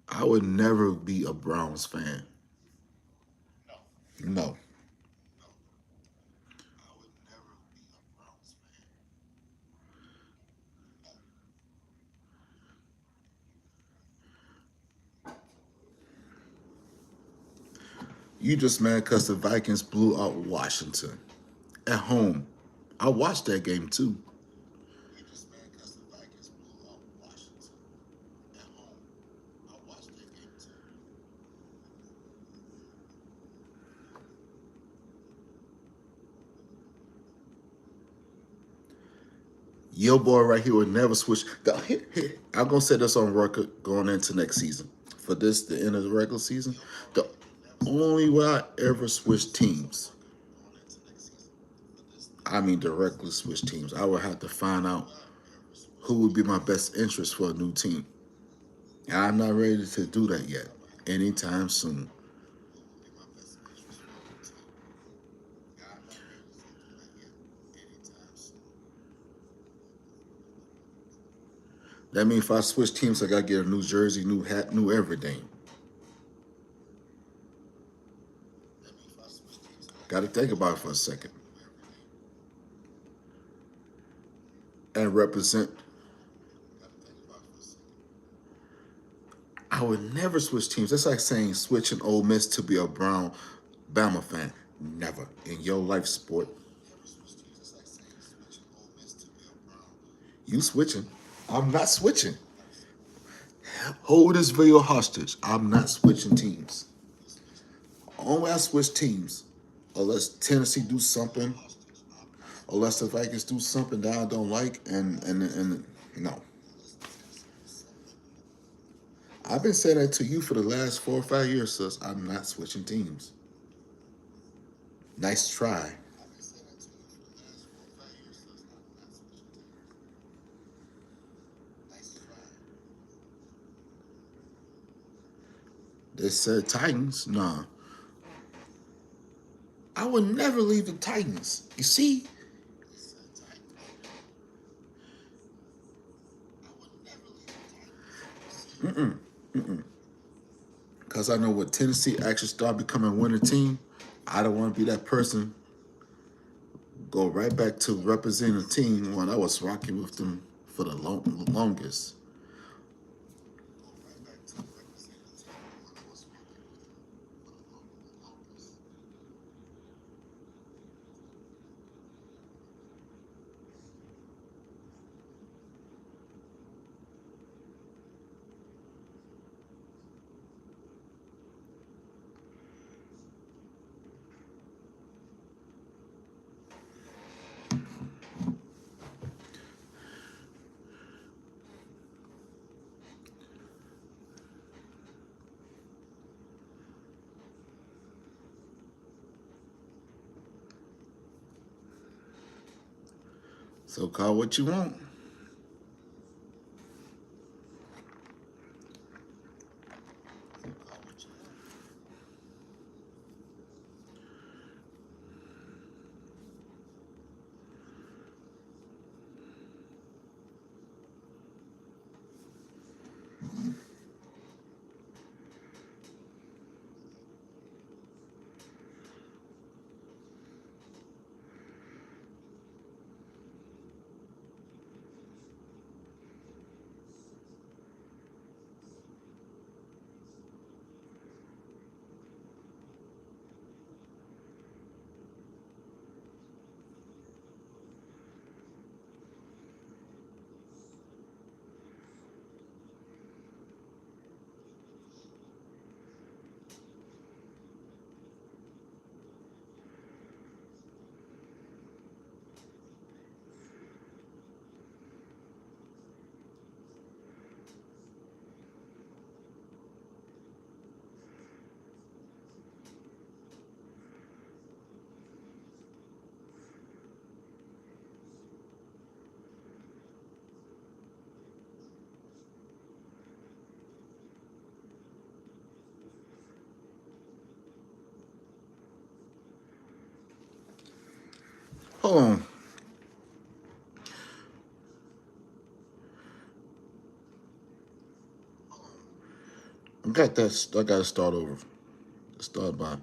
I would never be a Browns fan. No. You just mad because the Vikings blew out Washington at home. I watched that game too. Your boy right here would never switch. I'm going to say this on record going into next season. For this, the end of the regular season, the only way I ever switch teams, I mean directly switch teams, I would have to find out who would be my best interest for a new team. And I'm not ready to do that yet, anytime soon. That means if I switch teams, I got to get a new jersey, new hat, new everything. Got to think about it for a second. And represent. I would never switch teams. That's like saying switching Ole Miss to be a Brown Bama fan. Never in your life, sport. You switching. I'm not switching. Hold this video hostage. I'm not switching teams. Only I switch teams unless Tennessee do something, unless the Vikings do something that I don't like, and no. I've been saying that to you for the last 4 or 5 years, sis. I'm not switching teams. Nice try. They said Titans. Nah. I would never leave the Titans. You see? Because I know when Tennessee actually start becoming a winning team, I don't want to be that person. Go right back to representing a team when I was rocking with them for the longest. So call what you want. Hold on. I got that. I got to start over. Start by.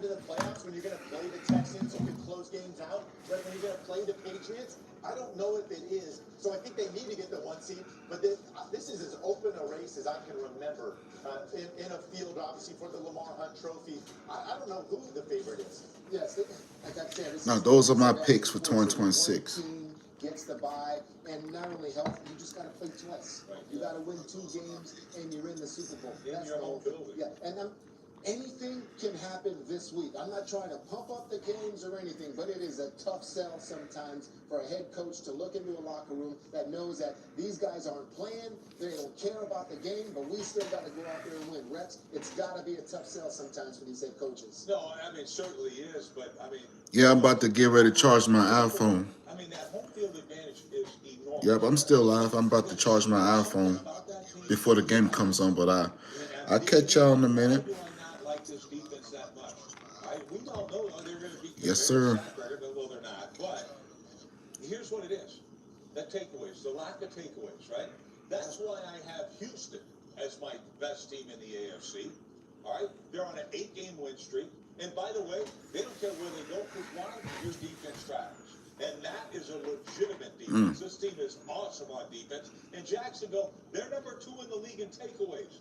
into the playoffs when you're going to play the Texans who can close games out, right? When you're going to play the Patriots, I don't know if it is. So I think they need to get the 1 seed, but this is as open a race as I can remember in a field, obviously, for the Lamar Hunt Trophy. I don't know who the favorite is. Yes, like I said, Now, those are my picks for 2026. Gets the bye, and not only health, you just got to play twice. You got to win 2 games, and you're in the Super Bowl. That's the whole thing. Yeah, and anything can happen this week. I'm not trying to pump up the games or anything, but it is a tough sell sometimes for a head coach to look into a locker room that knows that these guys aren't playing, they don't care about the game, but we still got to go out there and win. Reps, it's got to be a tough sell sometimes for these head coaches. No, I mean, certainly is, but I mean. Yeah, I'm about to get ready to charge my iPhone. I mean, that home field advantage is enormous. Yep, I'm still live. I'm about to charge my iPhone before the game comes on, but I'll catch y'all in a minute. Like this defense that much. We all know they're going to beat the Yes, sir. Well, they're not. But here's what it is. The takeaways, the lack of takeaways, right? That's why I have Houston as my best team in the AFC. All right? They're on an 8-game win streak. And by the way, they don't care where they go, because why? Your defense travels. And that is a legitimate defense. This team is awesome on defense. And Jacksonville, they're number 2 in the league in takeaways.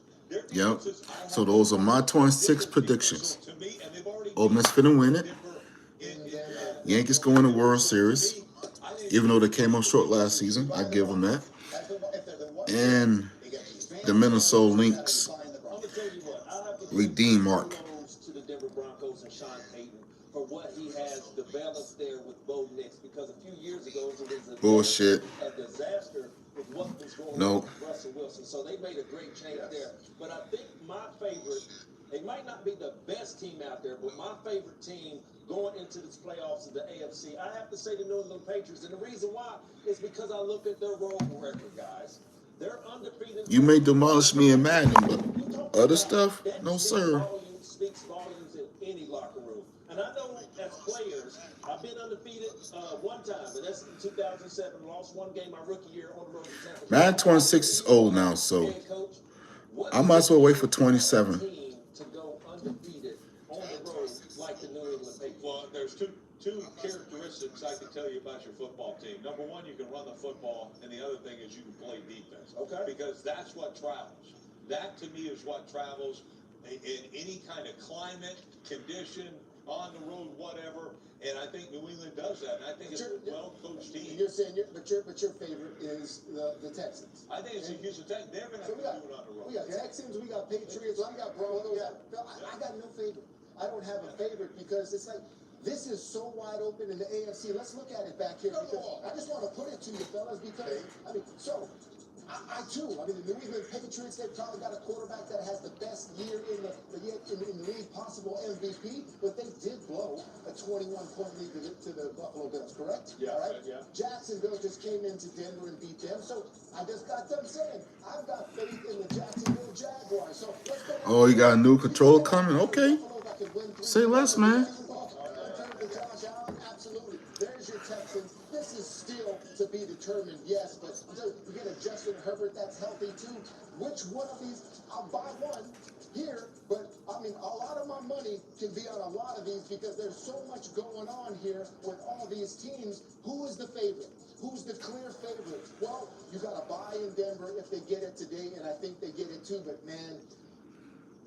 Yep. So those are my 26 predictions. Ole Miss finna win it. Yankees go in the World Series, even though they came up short last season. I give them that. And the Minnesota Lynx redeem mark. For what he has developed there with Bo Nix, because a few years ago it was Bullshit. a disaster with what was going on with Russell Wilson. So they made a great change there. But I think my favorite, it might not be the best team out there, but my favorite team going into this playoffs of the AFC, I have to say the New England Patriots. And the reason why is because I look at their road record, guys. They're undefeated. You may demolish me in Madden, but other stuff, no sir. Speaks volumes in any locker room. And I know as players, I've been undefeated one time, but that's in 2007. Lost 1 game my rookie year on the road to Tampa. Madden 26 is old now, so I might as well wait for 27. To go undefeated on the road like the New England Patriots. Well, there's two characteristics I can tell you about your football team. Number 1, you can run the football, and the other thing is you can play defense. Okay. Because that's what travels. That, to me, is what travels in any kind of climate, condition, on the road, whatever. And I think New England does that. And I think it's a well-coached team. You're saying, but your favorite is the Texans. I think it's the Houston Texans. They're going to have to do it on the road. We got Texans, we got Patriots, we got Broncos. I got no favorite. I don't have a favorite because it's like, this is so wide open in the AFC. Let's look at it back here, because I just want to put it to you, fellas, because, I mean, so, I too, I mean, the New England Patriots, they've probably got a quarterback that has the best year in the league, possible MVP, but they did blow a 21-point lead to the Buffalo Bills, correct? Yeah, all right? yeah. Jacksonville just came into Denver and beat them, so I just got them saying, I've got faith in the Jacksonville Jaguars. So let's go. Oh, you got a new controller coming? Okay. Say less, man. Absolutely. There's your Texans. This is still to be determined, yes, but you get a Justin Herbert that's healthy too. Which one of these? I'll buy one here, but I mean, a lot of my money can be on a lot of these because there's so much going on here with all these teams. Who is the favorite? Who's the clear favorite? Well, you got to buy in Denver if they get it today, and I think they get it too, but man,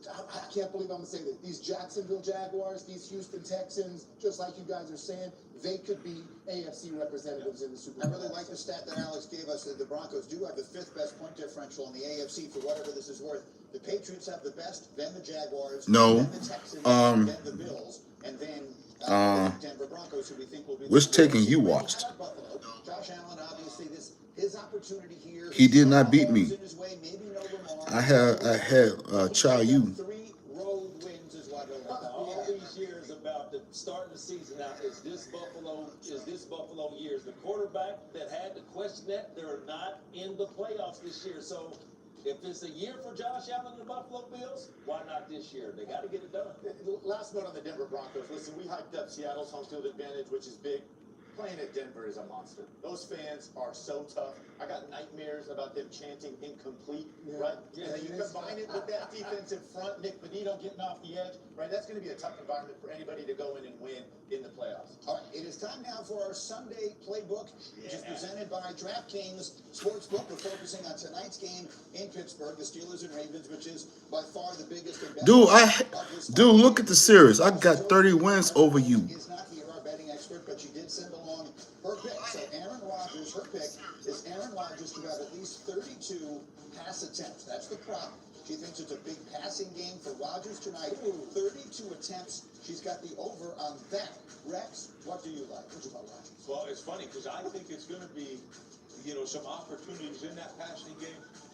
I can't believe I'm going to say that. These Jacksonville Jaguars, these Houston Texans, just like you guys are saying, they could be AFC representatives in the Super Bowl. I really like the stat that Alex gave us. The Broncos do have the 5th best point differential in the AFC for whatever this is worth. The Patriots have the best, then the Jaguars, No. then the Texans, then the Bills, and then the Denver Broncos, who we think will be which Taken you watched? Buffalo. Josh Allen, obviously, his opportunity here. He did not beat me. I had Chow Yu. 3 road wins is what all these years about the starting the season out. Is this Buffalo years? The quarterback that had to question that, they're not in the playoffs this year. So if it's a year for Josh Allen and the Buffalo Bills, why not this year? They got to get it done. Last note on the Denver Broncos. Listen, we hyped up Seattle's home field advantage, which is big. playing at Denver is a monster. Those fans are so tough. I got nightmares about them chanting incomplete, right? Yeah, And you combine it with that defensive front, Nick Benito getting off the edge, right? That's going to be a tough environment for anybody to go in and win in the playoffs. All right, it is time now for our Sunday playbook, which is presented by DraftKings Sportsbook. We're focusing on tonight's game in Pittsburgh, the Steelers and Ravens, which is by far the biggest and best. Dude, look at the series. I got 30 wins over you. Is not here, our betting expert, but she did send along her pick. So Aaron Rodgers, her pick is Aaron Rodgers to have at least 32 pass attempts. That's the prop. She thinks it's a big passing game for Rodgers tonight. 32 attempts. She's got the over on that. Rex, what do you like? What do you like, Rodgers? Well, it's funny because I think it's going to be, some opportunities in that passing game.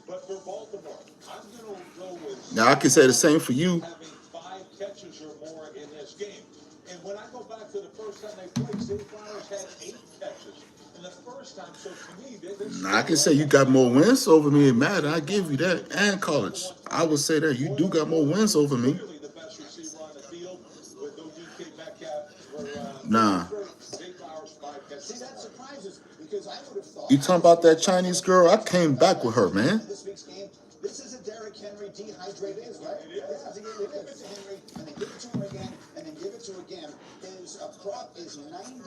But for Baltimore, I'm going to go with. Now I can say the same for you. Having 5 catches or more in this game. And when I go back to the first time they played, Zay Flowers had 8 catches. And the first time, so to me, Now I can say you got more wins over me in Madden. I give you that. And college. I would say that you do got more wins over me. Clearly the best receiver on the field with DK Metcalf. Nah. Zay Flowers 5 catches. See, that surprises because I would have thought. You talking about that Chinese girl? I came back with her, man. This week's game, this is a Derrick Henry dehydrated, right? It is. Give it to Henry, and then give it to him again, and then give it to him again. His prop is 90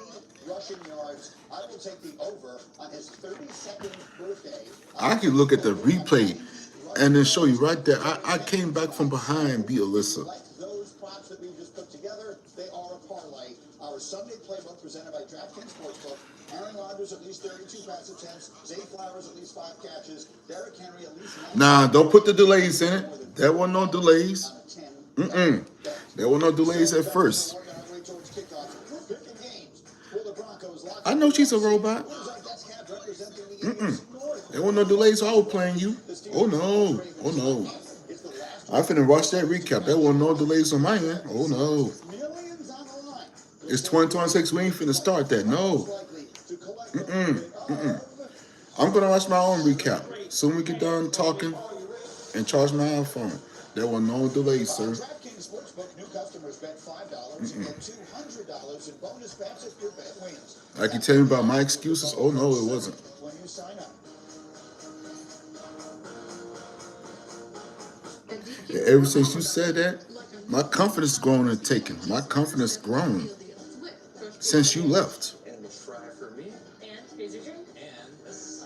rushing yards. I will take the over on his 32nd birthday. I can look at the replay and then show you right there. I came back from behind, beat Alyssa. Like those props that we just put together, they are a parlay. Our Sunday playbook presented by DraftKings Sportsbook. Aaron Rodgers at least 32 pass attempts. Zay Flowers at least 5 catches. Derrick Henry at least 9. Nah, don't put the delays in it. There were no delays. There were no delays at first. I know she's a robot. There were no delays, so I was playing you. Oh no. Oh no. I finna watch that recap. There were no delays on my end. Oh no. It's 2026. We ain't finna start that. No. I'm gonna watch my own recap. Soon we get done talking and charge my iPhone. There were no delays, sir. DraftKings Sportsbook, new customers bet $5 and get $200 in bonus bets if your bet wins. Like you tell me about my excuses? Oh no, it wasn't. When you sign up. Ever since you said that, my confidence is growing and taken. My confidence grown since you left.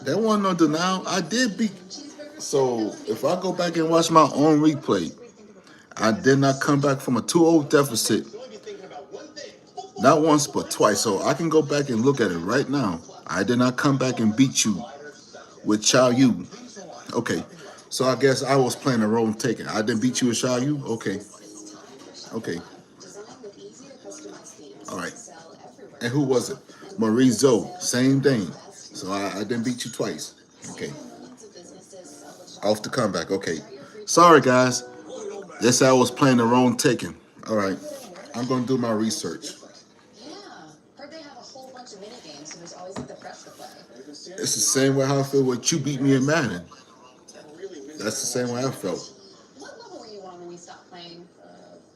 That wasn't no denial. I did beat. So if I go back and watch my own replay, I did not come back from a 2-0 deficit. Not once, but twice. So I can go back and look at it right now. I did not come back and beat you with Chow Yu. Okay. So I guess I was playing the role taken. I didn't beat you with Chow Yu? Okay. Okay. All right. And who was it? Marie Zoe. Same thing. So I didn't beat you twice. Okay. Off the comeback. Okay. Sorry, guys. Yes, I was playing the wrong taken. All right. I'm going to do my research. Yeah. Heard they have a whole bunch of mini games, so there's always like the press to play. It's the same way how I feel when you beat me in Madden. That's the same way I felt. What level were you on when we stopped playing?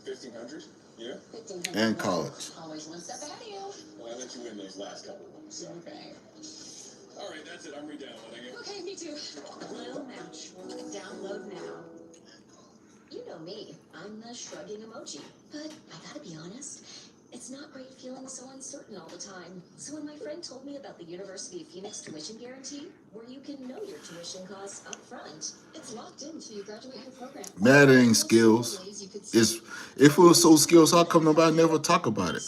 1500? Yeah. 1500. And college. Always one step ahead of you. Well, I let you win those last couple ones. So. Okay. All right, that's it. I'm re-downloading it. Okay, me too. Blue Match. Download now. You know me. I'm the shrugging emoji. But I gotta be honest, it's not great feeling so uncertain all the time. So when my friend told me about the University of Phoenix tuition guarantee, where you can know your tuition costs up front, It's locked in till you graduate your program. Madden ain't skills. If it was so skills, how come nobody never talk about it?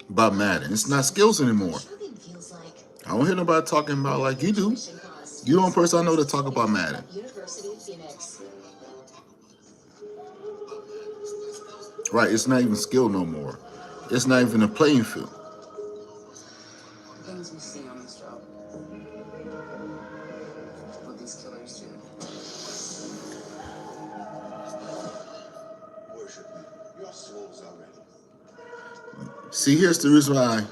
About Madden. It's not skills anymore. I don't hear nobody talking about like you do. You the only person I know that talk about Madden. University of Phoenix. Right, it's not even skill no more. It's not even a playing field. Things we see on this job. What these killers do. Worship me. Your soul's already. See, here's the reason why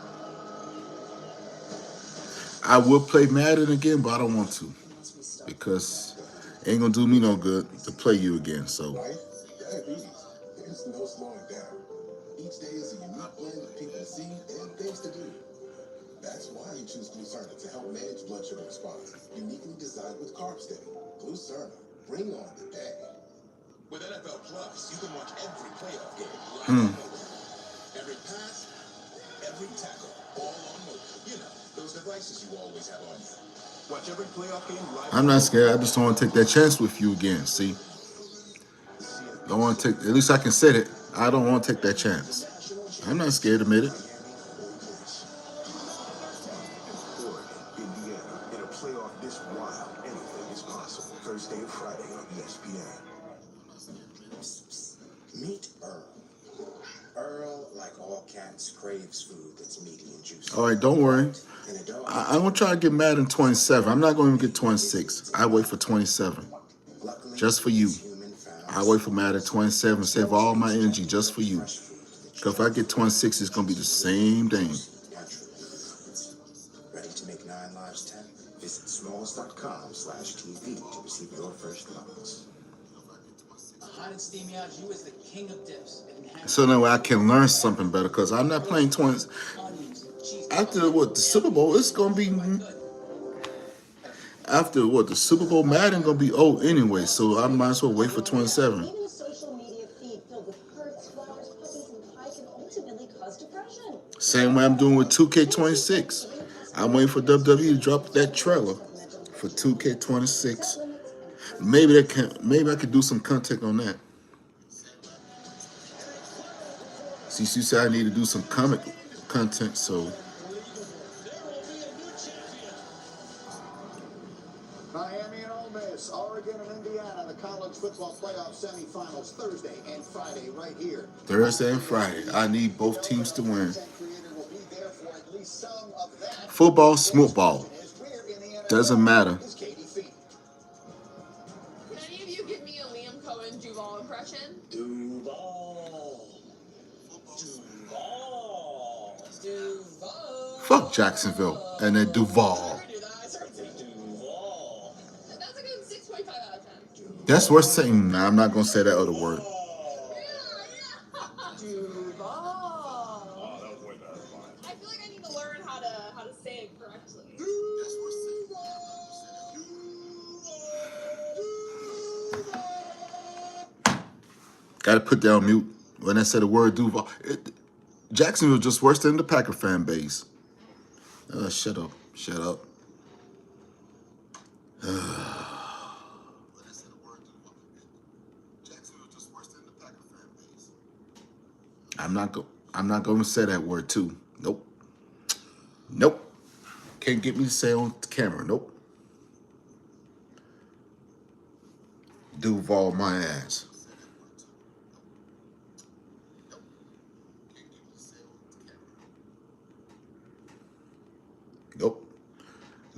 I will play Madden again, but I don't want to. Because it ain't gonna do me no good to play you again, so. Diabetes. There's no slowing down. Each day is a unique blend of people to see and things to do. That's why you choose Glucerna to help manage blood sugar response. Uniquely designed with carb steady. Glucerna, bring on the day. With NFL Plus, you can watch every playoff game live on mobile. Every pass, every tackle, all on mobile. You know, those devices you always have on you. Watch every playoff game live. I'm not scared. I just don't want to take that chance with you again. See, don't want to take. At least I can set it. I don't want to take that chance. I'm not scared to admit it. Indiana, in a playoff this wild, anything is possible. Thursday and Friday on ESPN. Meet Earl. Earl, like all cats, craves food that's meaty and juicy. All right, don't worry. I'm going to try to get Madden 27. I'm not going to get 26. I wait for 27. Just for you. I wait for Madden 27. Save all my energy just for you. Because if I get 26, it's going to be the same thing. Ready to make 9 lives 10? Visit smalls.com/TV to receive your first loans. Hot and steamy out, you as the king of dips. So that way I can learn something better. Because I'm not playing 20. After what, the Super Bowl, it's going to be... After what, the Super Bowl, Madden going to be old anyway. So I might as well wait for 27. Even a social media feed filled with hearts, flowers, puppies, and pie can ultimately cause depression. Same way I'm doing with 2K26. I'm waiting for WWE to drop that trailer for 2K26. Maybe I could do some content on that. See, you said I need to do some comic content, so Miami and Ole Miss, Oregon and Indiana, the college football playoff semifinals Thursday and Friday right here. Thursday and Friday. I need both teams to win. Football, smoothball. Doesn't matter. Can any of you give me a Liam Cohen Duval impression? Fuck Jacksonville and then Duval. That's a good 6.5 out of 10. That's worth saying. Nah, I'm not gonna say that other word. Duval. I feel like I need to learn how to say it correctly. Gotta put that on mute when I said the word Duval. Jacksonville just worse than the Packer fan base. Shut up. Shut up. I'm not going to say that word too. Nope. Nope. Can't get me to say on camera. Nope. Duval my ass. Nope.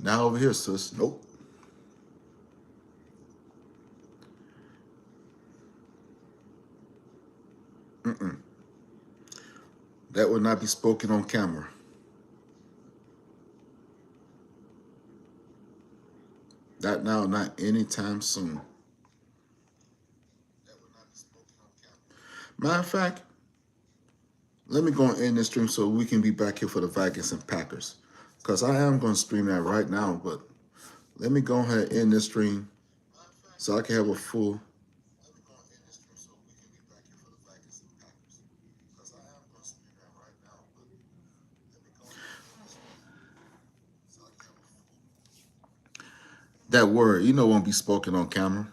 Now over here, sis. Nope. That would not be spoken on camera. Not now, not anytime soon. Matter of fact, let me go and end this stream so we can be back here for the Vikings and Packers. Because I am going to stream that right now, but let me go ahead and end this stream so I can have a full... That word, you know, won't be spoken on camera.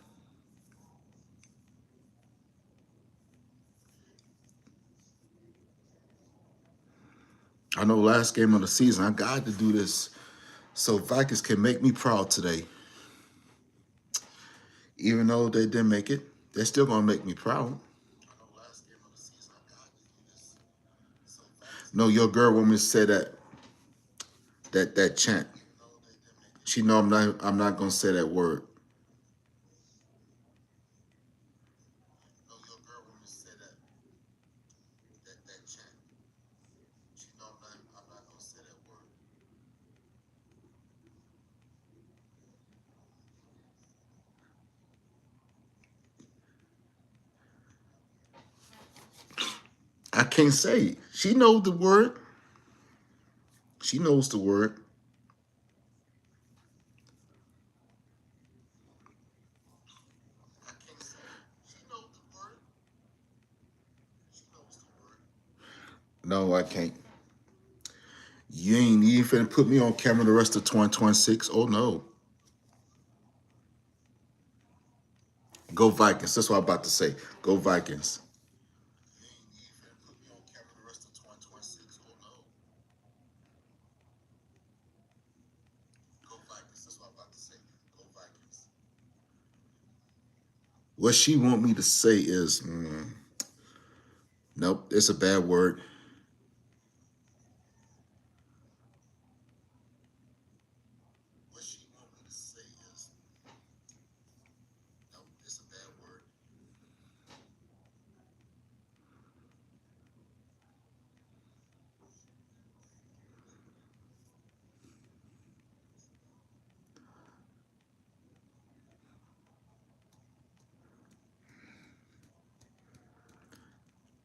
I know last game of the season, I got to do this so Vikings can make me proud today. Even though they didn't make it, they're still going to make me proud. No, your girl want me to say that chant. She know I'm not going to say that word. I can't say it. She knows the word. She knows the word. No, I can't. You ain't even finna put me on camera the rest of 2026. Oh, no. Go Vikings. That's what I'm about to say. Go Vikings. What she want me to say is, nope, it's a bad word.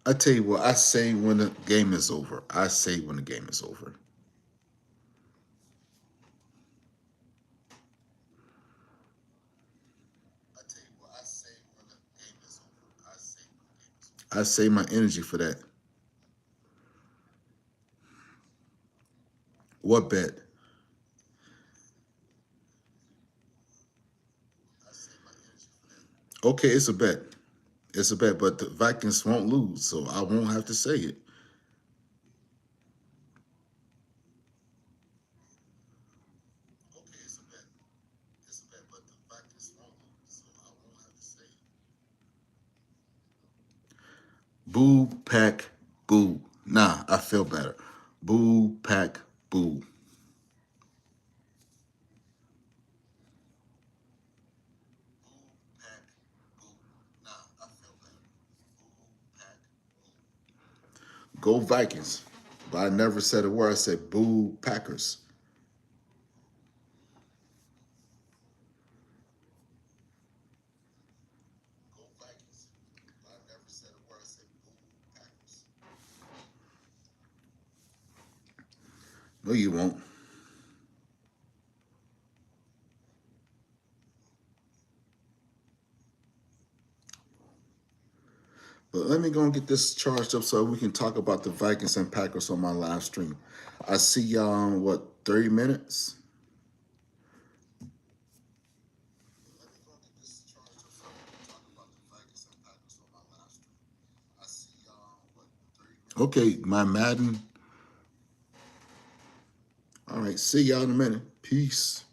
I tell you what, I say when the game is over. I say when the game is over. I save my energy for that. What bet? Okay, it's a bet. It's a bet, but the Vikings won't lose, so I won't have to say it. Boo, pack, boo. Nah, I feel better. Boo, pack, boo. Go Vikings. But I never said a word. I said boo, Packers. No, you won't. But let me go and get this charged up so we can talk about the Vikings and Packers on my live stream. I see y'all in, what, 30 minutes? Okay, my Madden. All right, see y'all in a minute. Peace.